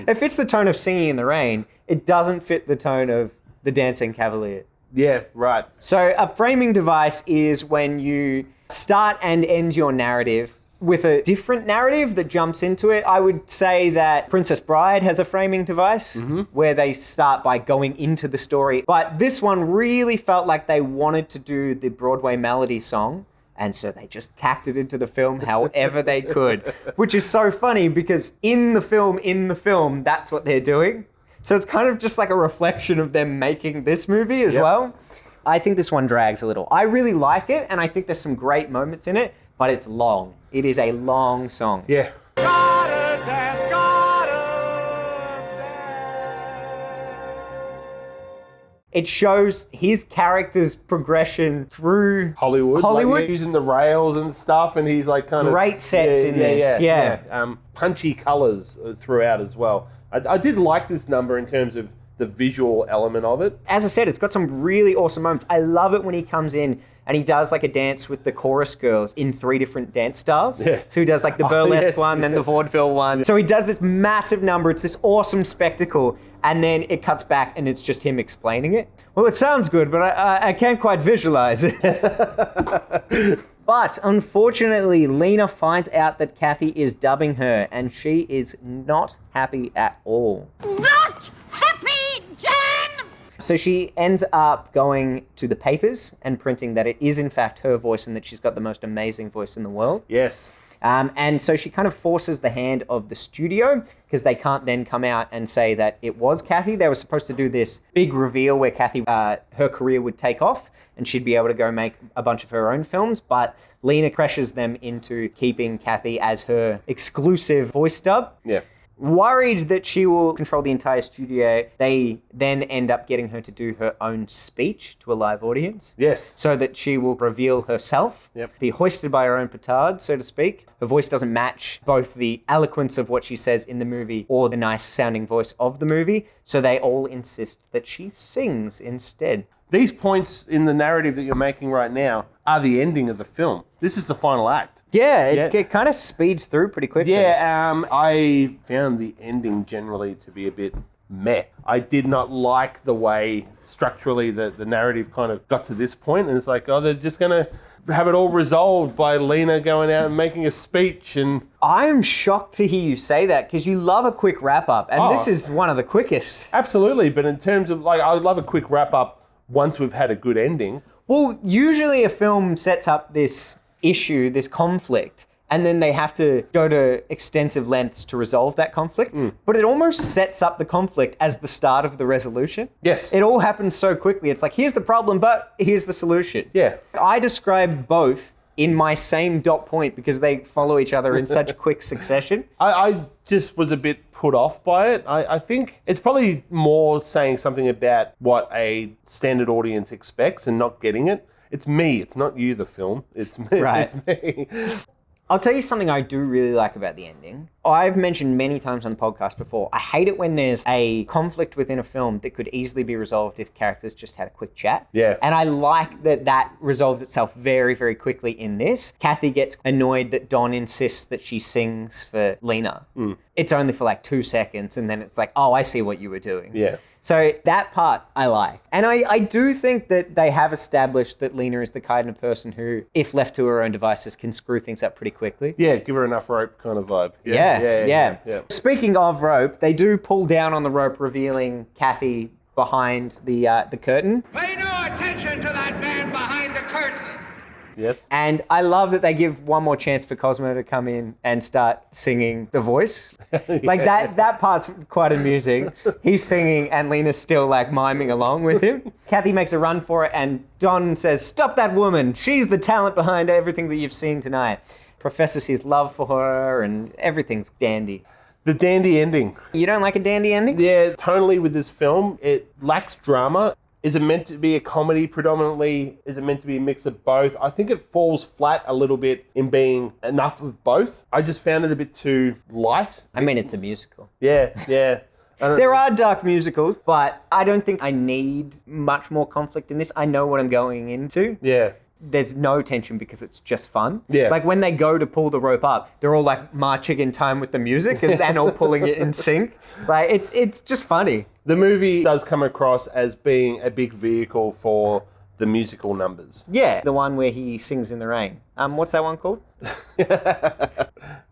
It fits the tone of Singing in the Rain. It doesn't fit the tone of The Dancing Cavalier. Yeah, right. So a framing device is when you start and end your narrative with a different narrative that jumps into it. I would say that Princess Bride has a framing device where they start by going into the story. But this one really felt like they wanted to do the Broadway Melody song. And so they just tacked it into the film however they could, which is so funny because in the film, that's what they're doing. So it's kind of just like a reflection of them making this movie as well. I think this one drags a little. I really like it, and I think there's some great moments in it, but it's long. It is a long song. Yeah. Gotta dance, gotta It shows his character's progression through Hollywood. Hollywood. Like, using the rails and stuff, and he's like kind of... Great sets in this, yeah. Punchy colours throughout as well. I did like this number in terms of the visual element of it. As I said, it's got some really awesome moments. I love it when he comes in and he does like a dance with the chorus girls in 3 different dance styles. Yeah. So he does like the burlesque one, then the vaudeville one. So he does this massive number. It's this awesome spectacle. And then it cuts back and it's just him explaining it. Well, it sounds good, but I can't quite visualize it. But unfortunately, Lena finds out that Kathy is dubbing her and she is not happy at all. Not happy, Jen! So she ends up going to the papers and printing that it is in fact her voice and that she's got the most amazing voice in the world. Yes. And so she kind of forces the hand of the studio because they can't then come out and say that it was Kathy. They were supposed to do this big reveal where Kathy, her career would take off and she'd be able to go make a bunch of her own films. But Lena pressures them into keeping Kathy as her exclusive voice dub. Yeah. Worried that she will control the entire studio, they then end up getting her to do her own speech to a live audience. Yes. So that she will reveal herself, be hoisted by her own petard, so to speak. Her voice doesn't match both the eloquence of what she says in the movie or the nice sounding voice of the movie. So they all insist that she sings instead. These points in the narrative that you're making right now are the ending of the film. This is the final act. Yeah, it kind of speeds through pretty quickly. Yeah, I found the ending generally to be a bit meh. I did not like the way structurally the narrative kind of got to this point, and it's like, oh, they're just going to have it all resolved by Lena going out and making a speech. And I'm shocked to hear you say that because you love a quick wrap up, and this is one of the quickest. Absolutely, but in terms of, like, I would love a quick wrap up once we've had a good ending. Well, usually a film sets up this issue, this conflict, and then they have to go to extensive lengths to resolve that conflict. But it almost sets up the conflict as the start of the resolution. Yes. It all happens so quickly. It's like, here's the problem, but here's the solution. Yeah. I describe both in my same dot point because they follow each other in such quick succession. I just was a bit put off by it. I think it's probably more saying something about what a standard audience expects and not getting it. It's me. It's not you, the film. It's me. Right. It's me. I'll tell you something I do really like about the ending. I've mentioned many times on the podcast before, I hate it when there's a conflict within a film that could easily be resolved if characters just had a quick chat. Yeah. And I like that resolves itself very, very quickly in this. Kathy gets annoyed that Don insists that she sings for Lena. It's only for like 2 seconds, and then it's like, oh, I see what you were doing. Yeah. So that part I like. And I do think that they have established that Lena is the kind of person who, if left to her own devices, can screw things up pretty quickly. Yeah, give her enough rope kind of vibe. Yeah. Speaking of rope, they do pull down on the rope, revealing Kathy behind the curtain. Pay no attention to that man behind the curtain. Yes. And I love that they give one more chance for Cosmo to come in and start singing the voice. Like that part's quite amusing. He's singing and Lena's still like miming along with him. Kathy makes a run for it and Don says, "Stop that woman. She's the talent behind everything that you've seen tonight." Professes his love for her and everything's dandy. The dandy ending. You don't like a dandy ending? Yeah, tonally with this film, it lacks drama. Is it meant to be a comedy predominantly? Is it meant to be a mix of both? I think it falls flat a little bit in being enough of both. I just found it a bit too light. I mean, it's a musical. Yeah. There are dark musicals, but I don't think I need much more conflict in this. I know what I'm going into. Yeah. There's no tension because it's just fun. Yeah. Like when they go to pull the rope up, they're all like marching in time with the music and all pulling it in sync. Like it's just funny. The movie does come across as being a big vehicle for the musical numbers. Yeah, the one where he sings in the rain. What's that one called?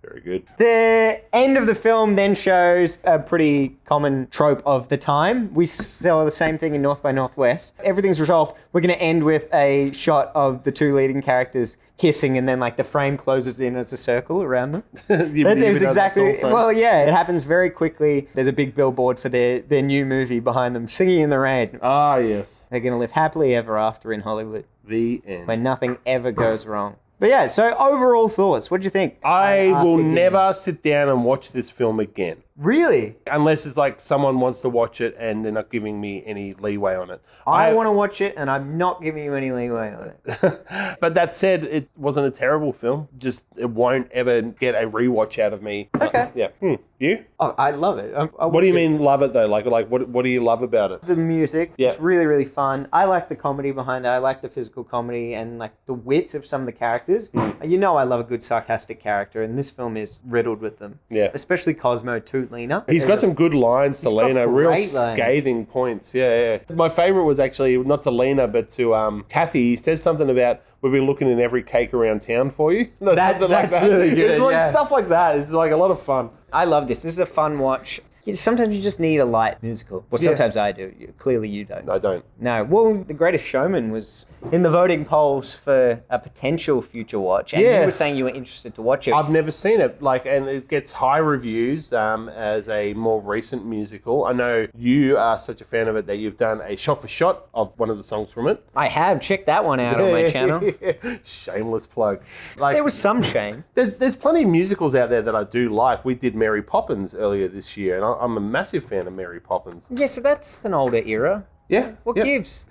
Very good. The end of the film then shows a pretty common trope of the time. We saw the same thing in North by Northwest. Everything's resolved. We're going to end with a shot of the two leading characters kissing, and then like the frame closes in as a circle around them. It was exactly, well, yeah, it happens very quickly. There's a big billboard for their new movie behind them, Singing in the Rain. Ah, yes. They're going to live happily ever after in Hollywood. The end. Where nothing ever goes wrong. But yeah, so overall thoughts, what do you think? I will never sit down and watch this film again. Really? Unless it's like someone wants to watch it and they're not giving me any leeway on it. I want to watch it and I'm not giving you any leeway on it. But that said, it wasn't a terrible film. Just it won't ever get a rewatch out of me. Okay. Yeah. You? Oh, I love it. What do you mean love it though? Like what do you love about it? The music. Yeah. It's really, really fun. I like the comedy behind it. I like the physical comedy and like the wits of some of the characters. You know I love a good sarcastic character and this film is riddled with them. Yeah. Especially Cosmo to Lena. He's got some good lines to Lena, real great scathing points. Yeah. My favourite was actually not to Lena, but to Kathy. He says something about, we've been looking in every cake around town for you. That's really good. It's like stuff like that. It's like a lot of fun. I love this. This is a fun watch. Sometimes you just need a light musical. Well, sometimes I do. Clearly you don't. I don't. No. Well, The Greatest Showman was in the voting polls for a potential future watch. And you were saying you were interested to watch it. I've never seen it. And it gets high reviews as a more recent musical. I know you are such a fan of it that you've done a shot for shot of one of the songs from it. I have. Checked that one out on my channel. Shameless plug. There was some shame. There's plenty of musicals out there that I do like. We did Mary Poppins earlier this year, and I'm a massive fan of Mary Poppins. Yeah, so that's an older era. Yeah. What gives?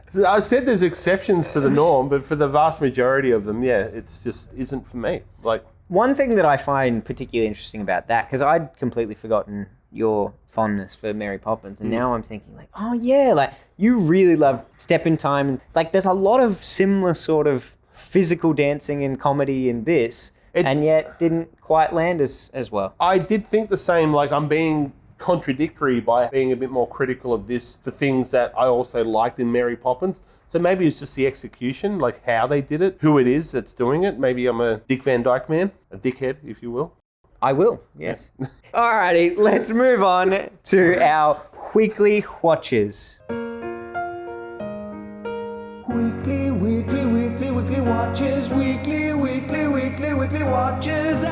So I said there's exceptions to the norm, but for the vast majority of them, it's just isn't for me. Like one thing that I find particularly interesting about that, because I'd completely forgotten your fondness for Mary Poppins, and now I'm thinking like, oh yeah, like you really love Step in Time, and like there's a lot of similar sort of physical dancing and comedy in this, and yet didn't quite land as well. I did think the same. Like I'm being contradictory by being a bit more critical of this for things that I also liked in Mary Poppins. So maybe it's just the execution, like how they did it, who it is that's doing it. Maybe I'm a Dick Van Dyke man, a dickhead, if you will. I will, yes. Alrighty, let's move on to our weekly watches. Weekly watches. Weekly watches.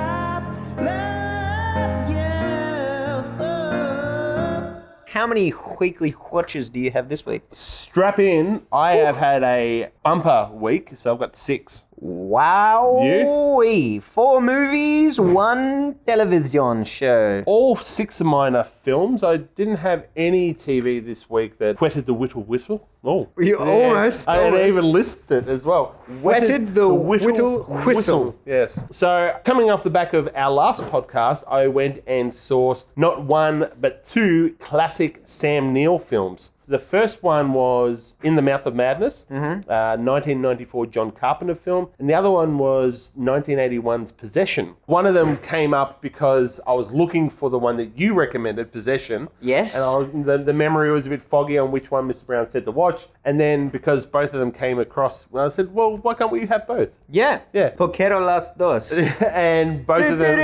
How many weekly watches do you have this week? Strap in. I have had a bumper week, so I've got 6. Wow. You? 4 movies, 1 television show. All 6 of mine are films. I didn't have any TV this week that wetted the whistle. Oh. You almost. I even lisped it as well. Wetted the whistle. Yes. So coming off the back of our last podcast, I went and sourced not 1 but 2 classic Sam Neill films. The first one was In the Mouth of Madness, 1994 John Carpenter film, and the other one was 1981's Possession. One of them came up because I was looking for the one that you recommended, Possession. Yes. And the memory was a bit foggy on which one Mr. Brown said to watch, and then because both of them came across, I said, well, why can't we have both? Yeah. Poquero las dos. And both of them...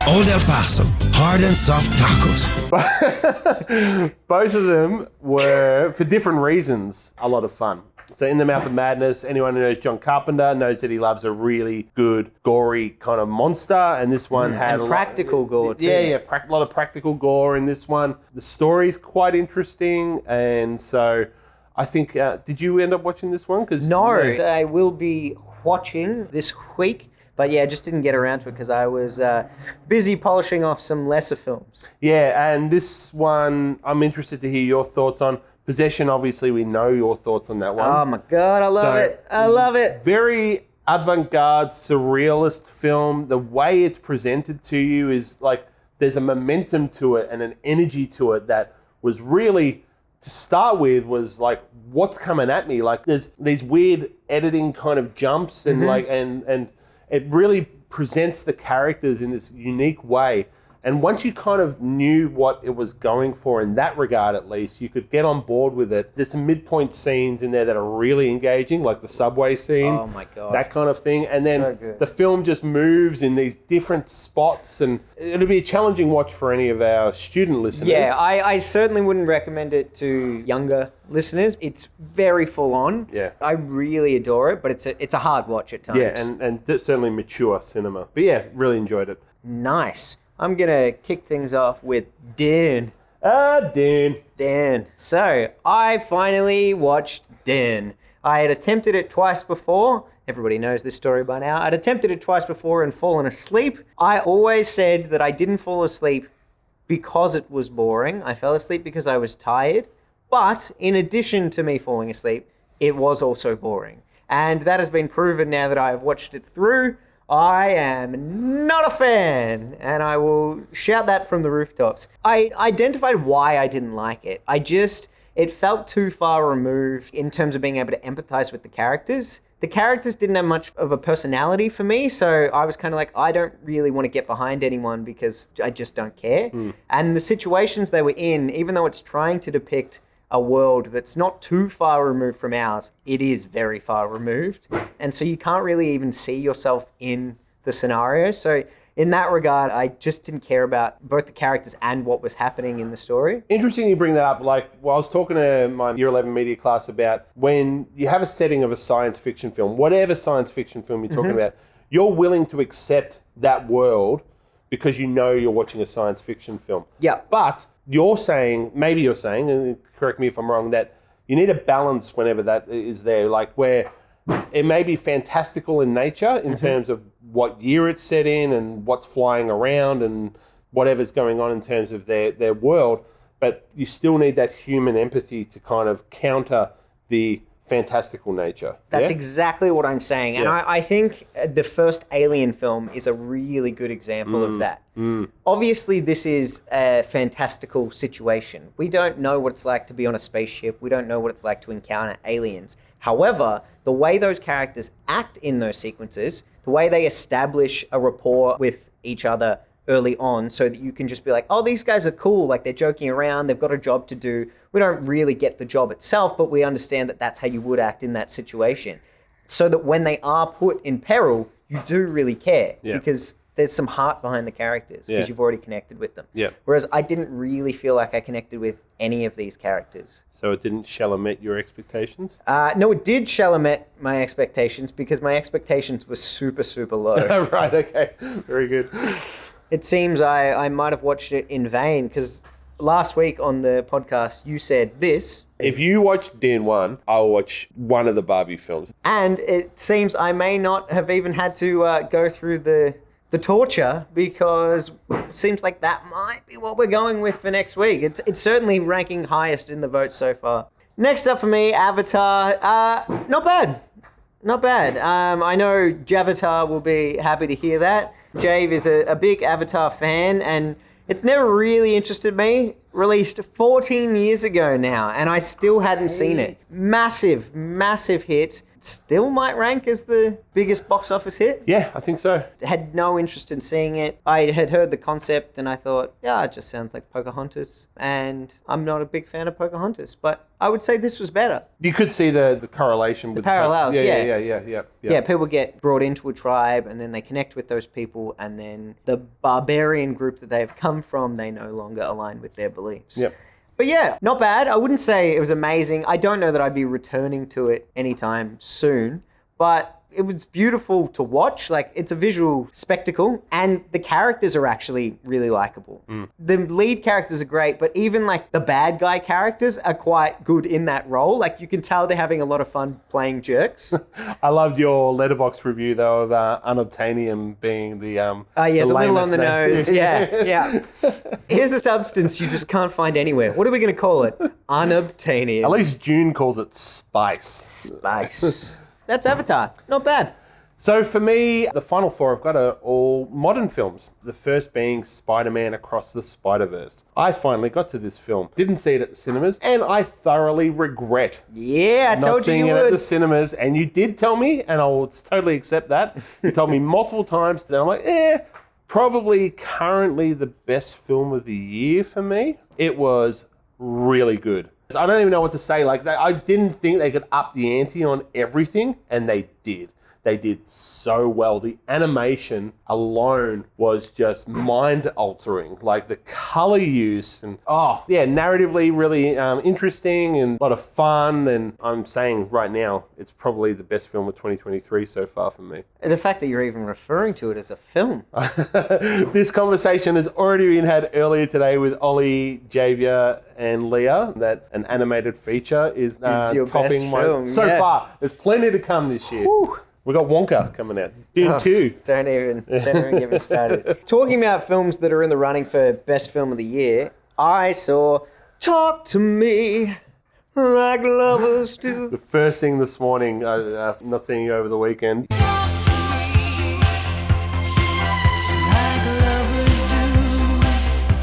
Old El Paso, hard and soft tacos. Both of them were, for different reasons, a lot of fun. So In the Mouth of Madness, anyone who knows John Carpenter knows that he loves a really good, gory kind of monster, and this one had a practical gore too. Yeah, a lot of practical gore in this one. The story's quite interesting, and so I think, did you end up watching this one? No, I will be watching this week. But yeah, just didn't get around to it because I was busy polishing off some lesser films. Yeah, and this one, I'm interested to hear your thoughts on. Possession, obviously, we know your thoughts on that one. Oh my God, I love it. I love it. Very avant-garde, surrealist film. The way it's presented to you is like there's a momentum to it and an energy to it that was really, to start with, was like, what's coming at me? Like there's these weird editing kind of jumps and and it really presents the characters in this unique way. And once you kind of knew what it was going for in that regard, at least, you could get on board with it. There's some midpoint scenes in there that are really engaging, like the subway scene. Oh my God. That kind of thing. And then the film just moves in these different spots, and it'll be a challenging watch for any of our student listeners. Yeah, I certainly wouldn't recommend it to younger listeners. It's very full on. Yeah. I really adore it, but it's a hard watch at times. Yeah, and certainly mature cinema. But yeah, really enjoyed it. Nice. I'm going to kick things off with Dan. Dan. So, I finally watched Dan. I had attempted it twice before. Everybody knows this story by now. I'd attempted it twice before and fallen asleep. I always said that I didn't fall asleep because it was boring. I fell asleep because I was tired. But in addition to me falling asleep, it was also boring. And that has been proven now that I have watched it through. I am not a fan, and I will shout that from the rooftops. I identified why I didn't like it. It felt too far removed in terms of being able to empathize with the characters. The characters didn't have much of a personality for me, so I was kind of like, I don't really want to get behind anyone because I just don't care. And the situations they were in, even though it's trying to depict a world that's not too far removed from ours, it is very far removed. And so you can't really even see yourself in the scenario. So in that regard, I just didn't care about both the characters and what was happening in the story. Interesting you bring that up. Like, well, I was talking to my Year 11 media class about when you have a setting of a science fiction film, whatever science fiction film you're talking about, you're willing to accept that world because you know you're watching a science fiction film. Yeah. But maybe you're saying, and correct me if I'm wrong, that you need a balance whenever that is there, like where it may be fantastical in nature in terms of what year it's set in and what's flying around and whatever's going on in terms of their world, but you still need that human empathy to kind of counter the fantastical nature. That's exactly what I'm saying. And I think the first Alien film is a really good example of that. Obviously, this is a fantastical situation. We don't know what it's like to be on a spaceship. We don't know what it's like to encounter aliens. However, the way those characters act in those sequences, the way they establish a rapport with each other early on so that you can just be like, oh, these guys are cool. Like, they're joking around. They've got a job to do. We don't really get the job itself, but we understand that that's how you would act in that situation. So that when they are put in peril, you do really care because there's some heart behind the characters because you've already connected with them. Yeah. Whereas I didn't really feel like I connected with any of these characters. So it didn't Chalamet your expectations? No, it did Chalamet my expectations because my expectations were super, super low. Right, okay. Very good. It seems I might have watched it in vain because last week on the podcast you said this. If you watch Dan 1, I'll watch one of the Barbie films. And it seems I may not have even had to go through the torture because it seems like that might be what we're going with for next week. It's certainly ranking highest in the votes so far. Next up for me, Avatar. Not bad. Not bad. I know Javatar will be happy to hear that. Jave is a big Avatar fan, and it's never really interested me. Released 14 years ago now, and I still hadn't seen it. Massive, massive hit. Still might rank as the biggest box office hit. Yeah, I think so. Had no interest in seeing it. I had heard the concept and I thought, yeah, it just sounds like Pocahontas. And I'm not a big fan of Pocahontas, but I would say this was better. You could see the correlation with parallels. Yeah, people get brought into a tribe and then they connect with those people, and then the barbarian group that they've come from, they no longer align with their beliefs. Yep. But yeah, not bad. I wouldn't say it was amazing. I don't know that I'd be returning to it anytime soon, but It was beautiful to watch. Like, it's a visual spectacle, and the characters are actually really likable. The lead characters are great, but even like the bad guy characters are quite good in that role. Like, you can tell they're having a lot of fun playing jerks. I loved your letterbox review though of unobtainium being the yes, the a little on lamest the name. nose. Yeah. Here's a substance you just can't find anywhere. What are we going to call it? Unobtainium. At least June calls it spice. Spice. That's Avatar. Not bad. So for me, the final four I've got are all modern films. The first being Spider-Man Across the Spider-Verse. I finally got to this film. Didn't see it at the cinemas, and I thoroughly regret I told not you seeing you it at would. the cinemas. And you did tell me, and I'll totally accept that. You told me multiple times, and I'm like, probably currently the best film of the year for me. It was really good. I don't even know what to say. Like, I didn't think they could up the ante on everything, and they did. They did so well. The animation alone was just mind-altering. Like, the color use and, narratively really interesting and a lot of fun. And I'm saying right now, it's probably the best film of 2023 so far for me. The fact that you're even referring to it as a film. This conversation has already been had earlier today with Ollie, Javier, and Leah, that an animated feature is your topping best film, so far. There's plenty to come this year. Whew. We got Wonka coming out. Dune 2. Don't even get me started. Talking about films that are in the running for best film of the year, I saw Talk to Me Like Lovers Do. The first thing this morning, after not seeing you over the weekend.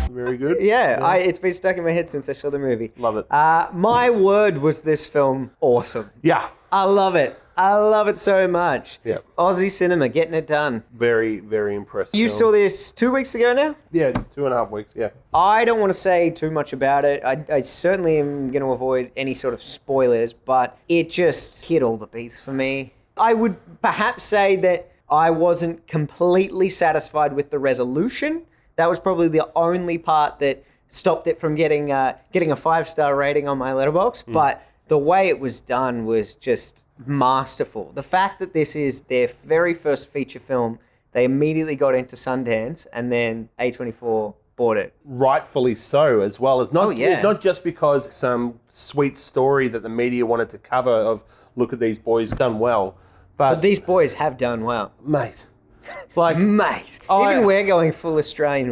Very good. Yeah. It's been stuck in my head since I saw the movie. Love it. My word, was this film awesome. Yeah. I love it. I love it so much. Yeah. Aussie cinema, getting it done. Very, very impressive. You saw this 2 weeks ago now? Yeah, 2.5 weeks, yeah. I don't want to say too much about it. I certainly am going to avoid any sort of spoilers, but it just hit all the beats for me. I would perhaps say that I wasn't completely satisfied with the resolution. That was probably the only part that stopped it from getting a 5-star rating on my letterbox, but the way it was done was just masterful. The fact that this is their very first feature film, they immediately got into Sundance, and then A24 bought it. Rightfully so, as well. It's not, yeah. It's not just because some sweet story that the media wanted to cover of, look at these boys done well. But these boys have done well. Mate. Like, even we're going full Australian.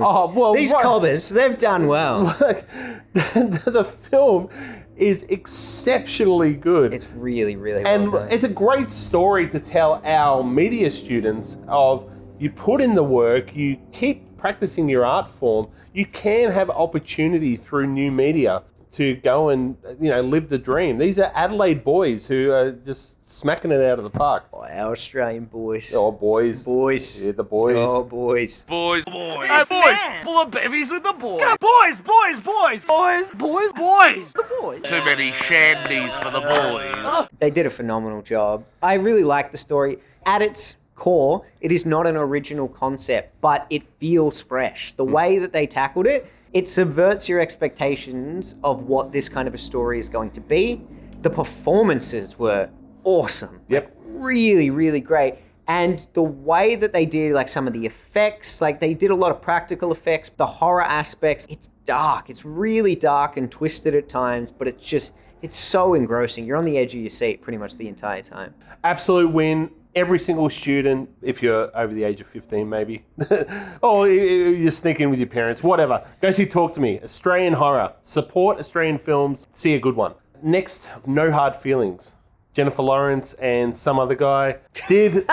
These cobbers, they've done well. Look, the film is exceptionally good. It's really, really well and done. It's a great story to tell our media students of, you put in the work, you keep practicing your art form, you can have opportunity through new media to go and live the dream. These are Adelaide boys who are just smacking it out of the park. Oh, our Australian boys. Oh, boys. Boys. Yeah, the boys. Oh, boys. Boys. Hey, boys. Full of bevies with the boys. Yeah, boys. The boys. Too many shandies for the boys. They did a phenomenal job. I really like the story. At its core, it is not an original concept, but it feels fresh. The way that they tackled it, it subverts your expectations of what this kind of a story is going to be. The performances were awesome. Yep. Really, really great. And the way that they did some of the effects, they did a lot of practical effects, the horror aspects, it's dark. It's really dark and twisted at times, but it's so engrossing. You're on the edge of your seat pretty much the entire time. Absolute win. Every single student, if you're over the age of 15 maybe, or you're sneaking with your parents, whatever, go see Talk to Me. Australian horror. Support Australian films. See a good one. Next, No Hard Feelings. Jennifer Lawrence and some other guy did...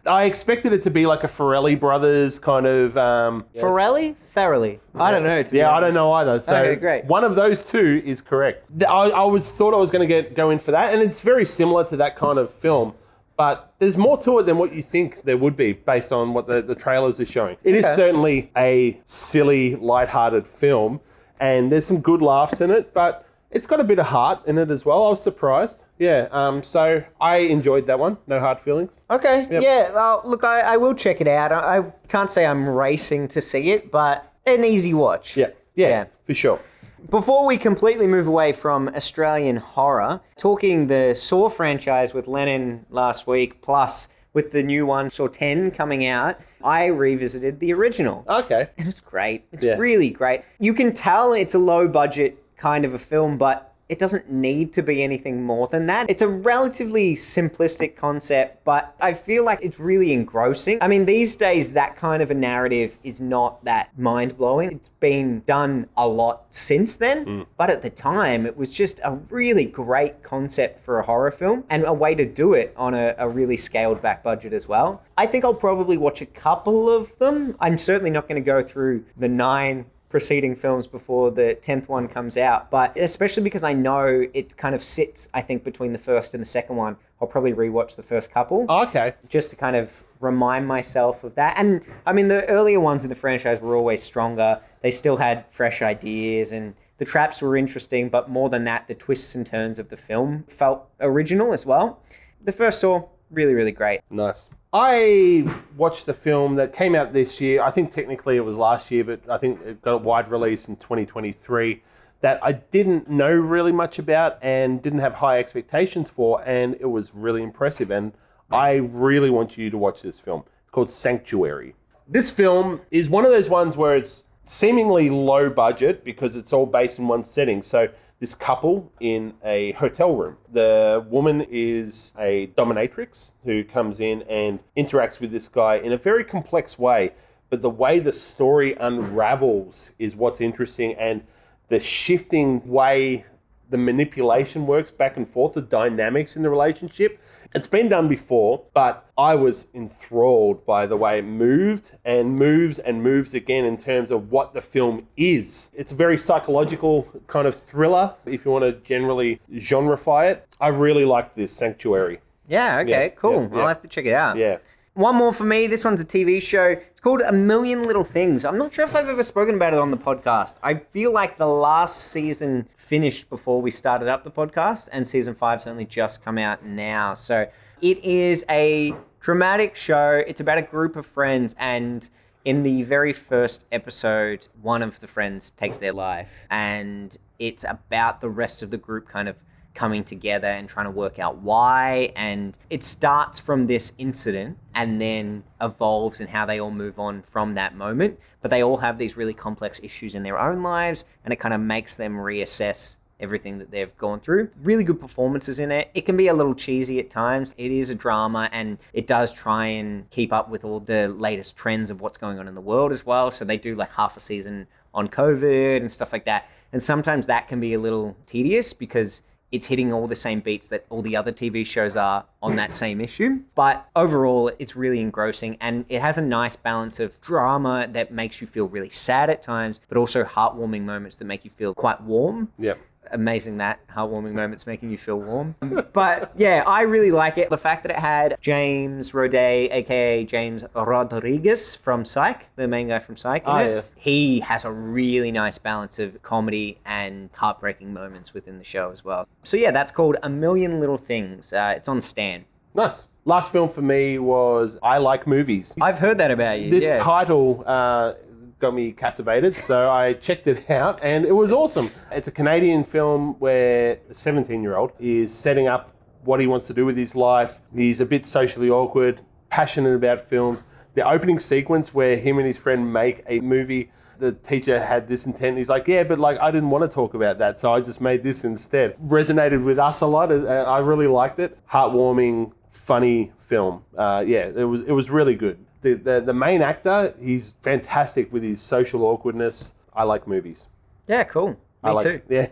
I expected it to be like a Farrelly Brothers kind of... Farrelly? Farrelly. I don't know. I don't know either. So okay, great. One of those two is correct. I thought I was going to go in for that, and it's very similar to that kind of film. But there's more to it than what you think there would be based on what the trailers are showing. It is certainly a silly, lighthearted film, and there's some good laughs in it, but it's got a bit of heart in it as well. I was surprised. Yeah, so I enjoyed that one. No Hard Feelings. Okay, Yep. yeah. Look, I will check it out. I can't say I'm racing to see it, but an easy watch. Yeah, for sure. Before we completely move away from Australian horror, talking the Saw franchise with Lennon last week, plus with the new one, Saw 10, coming out, I revisited the original. Okay. And it's great. It's really great. You can tell it's a low budget kind of a film, but it doesn't need to be anything more than that. It's a relatively simplistic concept, but I feel like it's really engrossing. I mean, these days, that kind of a narrative is not that mind-blowing. It's been done a lot since then, but at the time, it was just a really great concept for a horror film and a way to do it on a really scaled back budget as well. I think I'll probably watch a couple of them. I'm certainly not going to go through the 9 preceding films before the 10th one comes out, but especially because I know it kind of sits, I think, between the first and the second one, I'll probably rewatch the first couple. Okay. Just to kind of remind myself of that. And I mean, the earlier ones in the franchise were always stronger. They still had fresh ideas and the traps were interesting, but more than that, the twists and turns of the film felt original as well. The first Saw, really, really great. Nice. I watched the film that came out this year. I think technically it was last year, but I think it got a wide release in 2023 that I didn't know really much about and didn't have high expectations for, and it was really impressive. And I really want you to watch this film. It's called Sanctuary. This film is one of those ones where it's seemingly low budget because it's all based in one setting. So this couple in a hotel room. The woman is a dominatrix who comes in and interacts with this guy in a very complex way. But the way the story unravels is what's interesting, and the shifting way the manipulation works back and forth, the dynamics in the relationship. It's been done before, but I was enthralled by the way it moved and moves and moves again in terms of what the film is. It's a very psychological kind of thriller, if you want to generally genreify it. I really liked this, Sanctuary. Yeah, okay, cool. I'll have to check it out. Yeah. One more for me. This one's a TV show. It's called A Million Little Things. I'm not sure if I've ever spoken about it on the podcast. I feel like the last season finished before we started up the podcast, and season 5's only just come out now. So it is a dramatic show. It's about a group of friends, and in the very first episode, one of the friends takes their life, and it's about the rest of the group kind of coming together and trying to work out why. And it starts from this incident and then evolves in how they all move on from that moment. But they all have these really complex issues in their own lives, and it kind of makes them reassess everything that they've gone through. Really good performances in it. It can be a little cheesy at times. It is a drama, and it does try and keep up with all the latest trends of what's going on in the world as well. So they do like half a season on COVID and stuff like that. And sometimes that can be a little tedious because it's hitting all the same beats that all the other TV shows are on that same issue. But overall, it's really engrossing, and it has a nice balance of drama that makes you feel really sad at times, but also heartwarming moments that make you feel quite warm. Yep. Amazing that heartwarming moments making you feel warm. But yeah, I really like it. The fact that it had James Roday, aka James Rodriguez from Psych, the main guy from Psych, in it. Yeah. He has a really nice balance of comedy and heartbreaking moments within the show as well. So yeah, that's called A Million Little Things. It's on Stan. Nice. Last film for me was I Like Movies. I've heard that about you. This title got me captivated, so I checked it out, and it was awesome. It's a Canadian film where a 17-year-old is setting up what he wants to do with his life. He's a bit socially awkward, passionate about films. The opening sequence where him and his friend make a movie, the teacher had this intent. He's like, yeah, but like I didn't want to talk about that, so I just made this instead. Resonated with us a lot. I really liked it. Heartwarming, funny film. It was really good. The main actor, he's fantastic with his social awkwardness. I like movies. Yeah, cool. Me too. Yeah.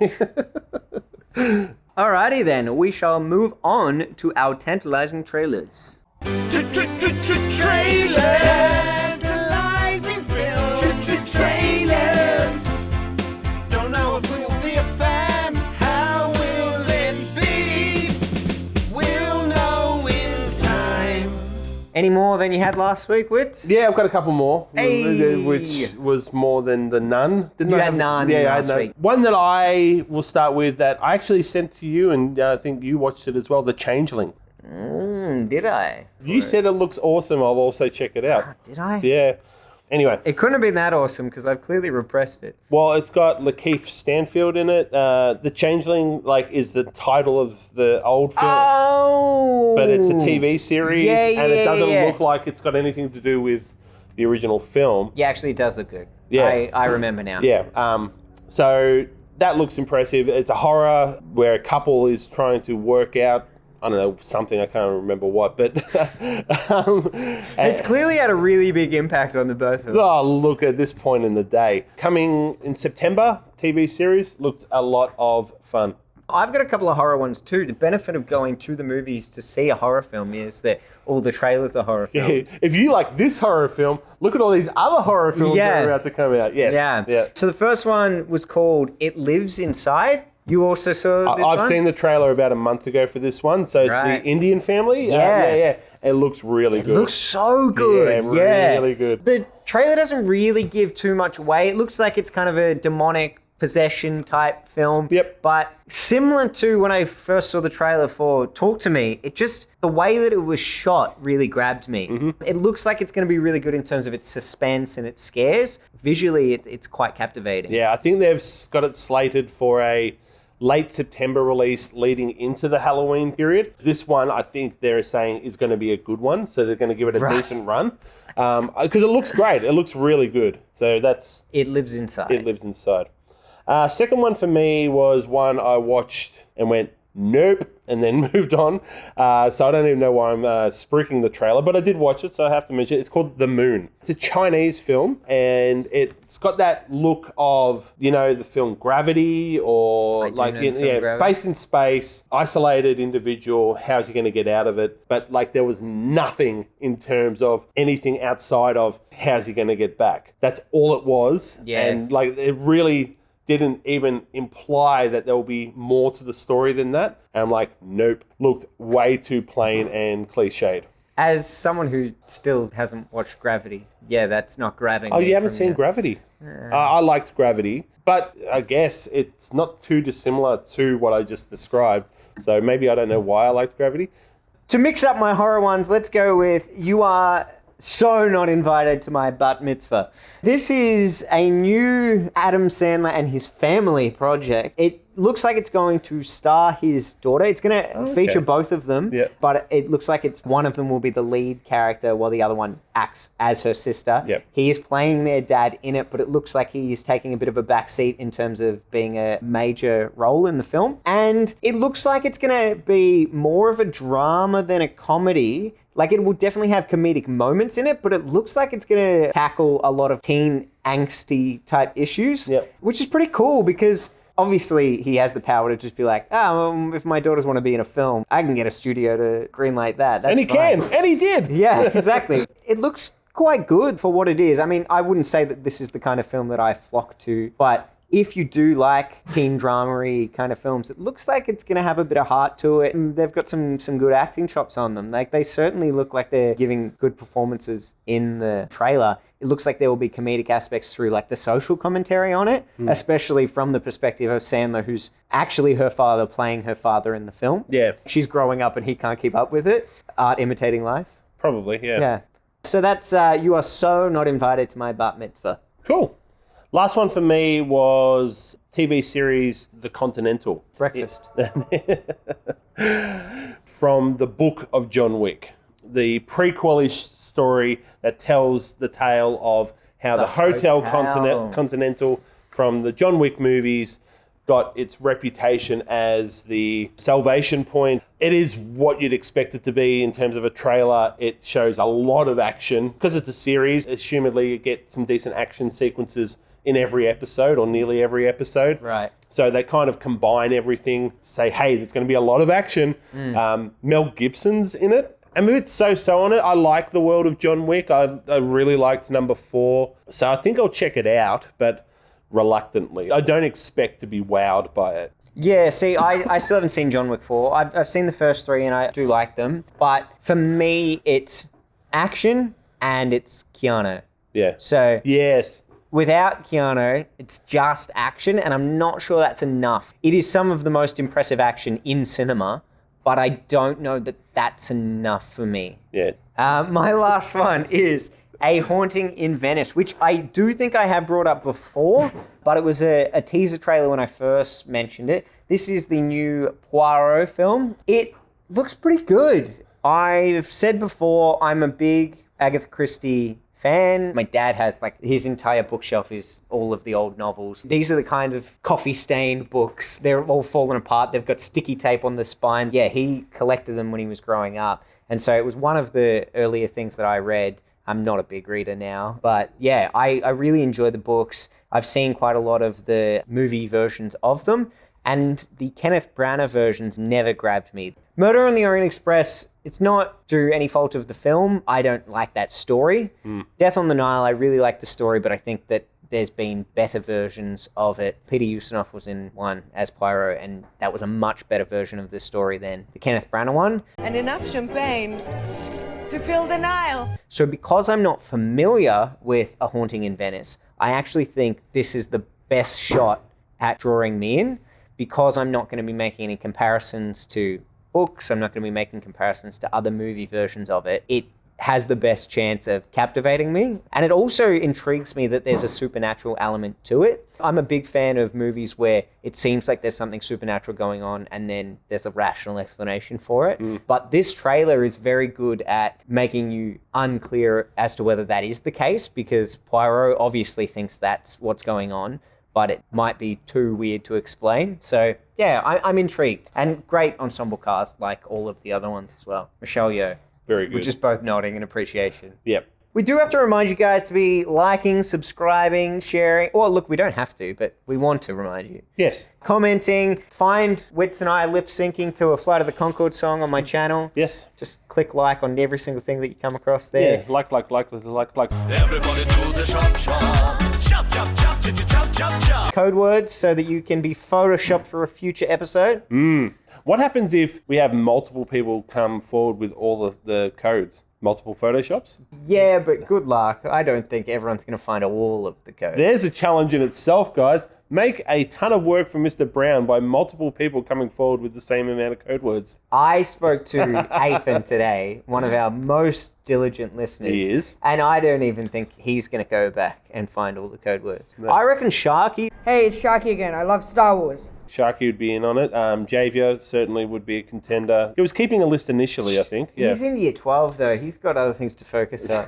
Alrighty then, we shall move on to our tantalizing trailers. Trailers. Tantalizing films. Trailers. Don't know if we will be a fan. How will it be? We'll know in time. Any more than you had last week, Wits? Yeah, I've got a couple more, Hey. which was more than the Nun. You had Nun last week. One that I will start with that I actually sent to you, and I think you watched it as well, The Changeling. Did I? You said it looks awesome. I'll also check it out. Did I? Yeah. Anyway. It couldn't have been that awesome because I've clearly repressed it. Well, it's got Lakeith Stanfield in it. The Changeling, is the title of the old film. Oh! But it's a TV series, and it doesn't yeah. look like it's got anything to do with the original film. Yeah, actually, it does look good. Yeah. I remember now. Yeah. So that looks impressive. It's a horror where a couple is trying to work out, I don't know, something, I can't remember what, but... it's clearly had a really big impact on the both of us. Oh, look, at this point in the day. Coming in September, TV series, looked a lot of fun. I've got a couple of horror ones too. The benefit of going to the movies to see a horror film is that all the trailers are horror films. If you like this horror film, look at all these other horror films that are about to come out. Yes. Yeah. So the first one was called It Lives Inside. You also saw this one? I've seen the trailer about a month ago for this one. So it's the Indian family. Yeah. It looks really good. It looks so good. Yeah, really good. The trailer doesn't really give too much away. It looks like it's kind of a demonic possession type film. Yep. But similar to when I first saw the trailer for Talk to Me, the way that it was shot really grabbed me. Mm-hmm. It looks like it's going to be really good in terms of its suspense and its scares. Visually, it's quite captivating. Yeah, I think they've got it slated for a late September release leading into the Halloween period. This one, I think they're saying is going to be a good one, so they're going to give it a decent run. Because it looks great. It looks really good. So that's... It Lives Inside. It Lives Inside. Second one for me was one I watched and went, nope, and then moved on. So I don't even know why I'm spruiking the trailer, but I did watch it, so I have to mention it. It's called The Moon. It's a Chinese film, and it's got that look of, the film Gravity, or Gravity. based in space, isolated individual, how's he going to get out of it? But there was nothing in terms of anything outside of how's he going to get back. That's all it was. Yeah. And it really didn't even imply that there will be more to the story than that. And I'm like, nope. Looked way too plain and cliched. As someone who still hasn't watched Gravity, that's not grabbing me. Oh, you haven't seen Gravity? I liked Gravity, but I guess it's not too dissimilar to what I just described. So maybe I don't know why I liked Gravity. To mix up my horror ones, let's go with You Are So Not Invited to My Bat Mitzvah. This is a new Adam Sandler and his family project. It looks like it's going to star his daughter. It's going to feature both of them, but it looks like one of them will be the lead character while the other one acts as her sister. Yep. He is playing their dad in it, but it looks like he's taking a bit of a backseat in terms of being a major role in the film. And it looks like it's going to be more of a drama than a comedy. It will definitely have comedic moments in it, but it looks like it's going to tackle a lot of teen angsty type issues, which is pretty cool because obviously he has the power to just be like, if my daughters want to be in a film, I can get a studio to greenlight that. That's and he fine. can, and he did. Yeah, exactly. It looks quite good for what it is. I mean, I wouldn't say that this is the kind of film that I flock to, but if you do like teen drama-y kind of films, it looks like it's going to have a bit of heart to it. And they've got some good acting chops on them. They certainly look like they're giving good performances in the trailer. It looks like there will be comedic aspects through the social commentary on it, especially from the perspective of Sandler, who's actually her father playing her father in the film. Yeah. She's growing up and he can't keep up with it. Art imitating life. Probably, yeah. Yeah. So that's You Are So Not Invited to My Bat Mitzvah. Cool. Last one for me was TV series The Continental. Breakfast. From the book of John Wick. The prequel-ish story that tells the tale of how the Hotel Continental from the John Wick movies got its reputation as the salvation point. It is what you'd expect it to be in terms of a trailer. It shows a lot of action. Because it's a series, assumedly you get some decent action sequences in every episode or nearly every episode. Right. So they kind of combine everything, say, hey, there's going to be a lot of action. Mel Gibson's in it. I mean, it's so on it. I like the world of John Wick. I really liked number 4. So I think I'll check it out, but reluctantly. I don't expect to be wowed by it. Yeah, see, I still haven't seen John Wick 4. I've seen the first 3 and I do like them. But for me, it's action and it's Keanu. Yeah. So yes. Without Keanu, it's just action, and I'm not sure that's enough. It is some of the most impressive action in cinema, but I don't know that that's enough for me. Yeah. My last one is A Haunting in Venice, which I do think I have brought up before, but it was a teaser trailer when I first mentioned it. This is the new Poirot film. It looks pretty good. I've said before, I'm a big Agatha Christie fan. My dad has his entire bookshelf is all of the old novels. These are the kind of coffee-stained books. They're all fallen apart. They've got sticky tape on the spines. Yeah, he collected them when he was growing up. And so it was one of the earlier things that I read. I'm not a big reader now, but yeah, I really enjoy the books. I've seen quite a lot of the movie versions of them, and the Kenneth Branagh versions never grabbed me. Murder on the Orient Express, it's not through any fault of the film. I don't like that story. Death on the Nile, I really like the story, but I think that there's been better versions of it. Peter Ustinov was in one as Poirot, and that was a much better version of the story than the Kenneth Branagh one. And enough champagne to fill the Nile. So because I'm not familiar with A Haunting in Venice, I actually think this is the best shot at drawing me in, because I'm not going to be making any comparisons to books. I'm not going to be making comparisons to other movie versions of it. It has the best chance of captivating me. And it also intrigues me that there's a supernatural element to it. I'm a big fan of movies where it seems like there's something supernatural going on and then there's a rational explanation for it. But this trailer is very good at making you unclear as to whether that is the case, because Poirot obviously thinks that's what's going on, but it might be too weird to explain. So yeah, I'm intrigued. And great ensemble cast, like all of the other ones as well. Michelle Yeoh. Very good. We're just both nodding in appreciation. Yep. We do have to remind you guys to be liking, subscribing, sharing. Well, look, we don't have to, but we want to remind you. Yes. Commenting. Find Wits and I lip syncing to a Flight of the Conchords song on my channel. Yes. Just click like on every single thing that you come across there. Yeah, like. Everybody choose a shop, shop. Chop, chop, chop, chop, chop, chop, chop. Code words so that you can be photoshopped for a future episode. What happens if we have multiple people come forward with all of the codes? Multiple photoshops? Yeah, but good luck. I don't think everyone's going to find all of the codes. There's a challenge in itself, guys. Make a ton of work for Mr. Brown by multiple people coming forward with the same amount of code words. I spoke to Athan today, one of our most diligent listeners. He is. And I don't even think he's going to go back and find all the code words. No. I reckon Sharky. Hey, it's Sharky again. I love Star Wars. Sharky would be in on it. Javier certainly would be a contender. He was keeping a list initially, I think. Yeah. He's in year 12, though. He's got other things to focus on.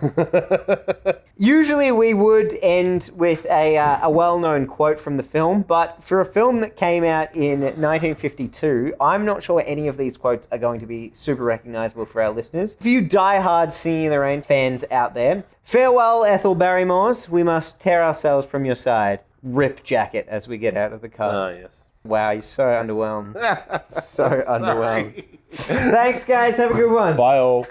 Usually we would end with a well-known quote from the film, but for a film that came out in 1952, I'm not sure any of these quotes are going to be super recognizable for our listeners. For you die-hard Singing in the Rain fans out there, farewell, Ethel Barrymores. We must tear ourselves from your side. Rip jacket as we get out of the car. Ah, yes. Wow, you're so underwhelmed. So underwhelmed. Thanks, guys. Have a good one. Bye, all.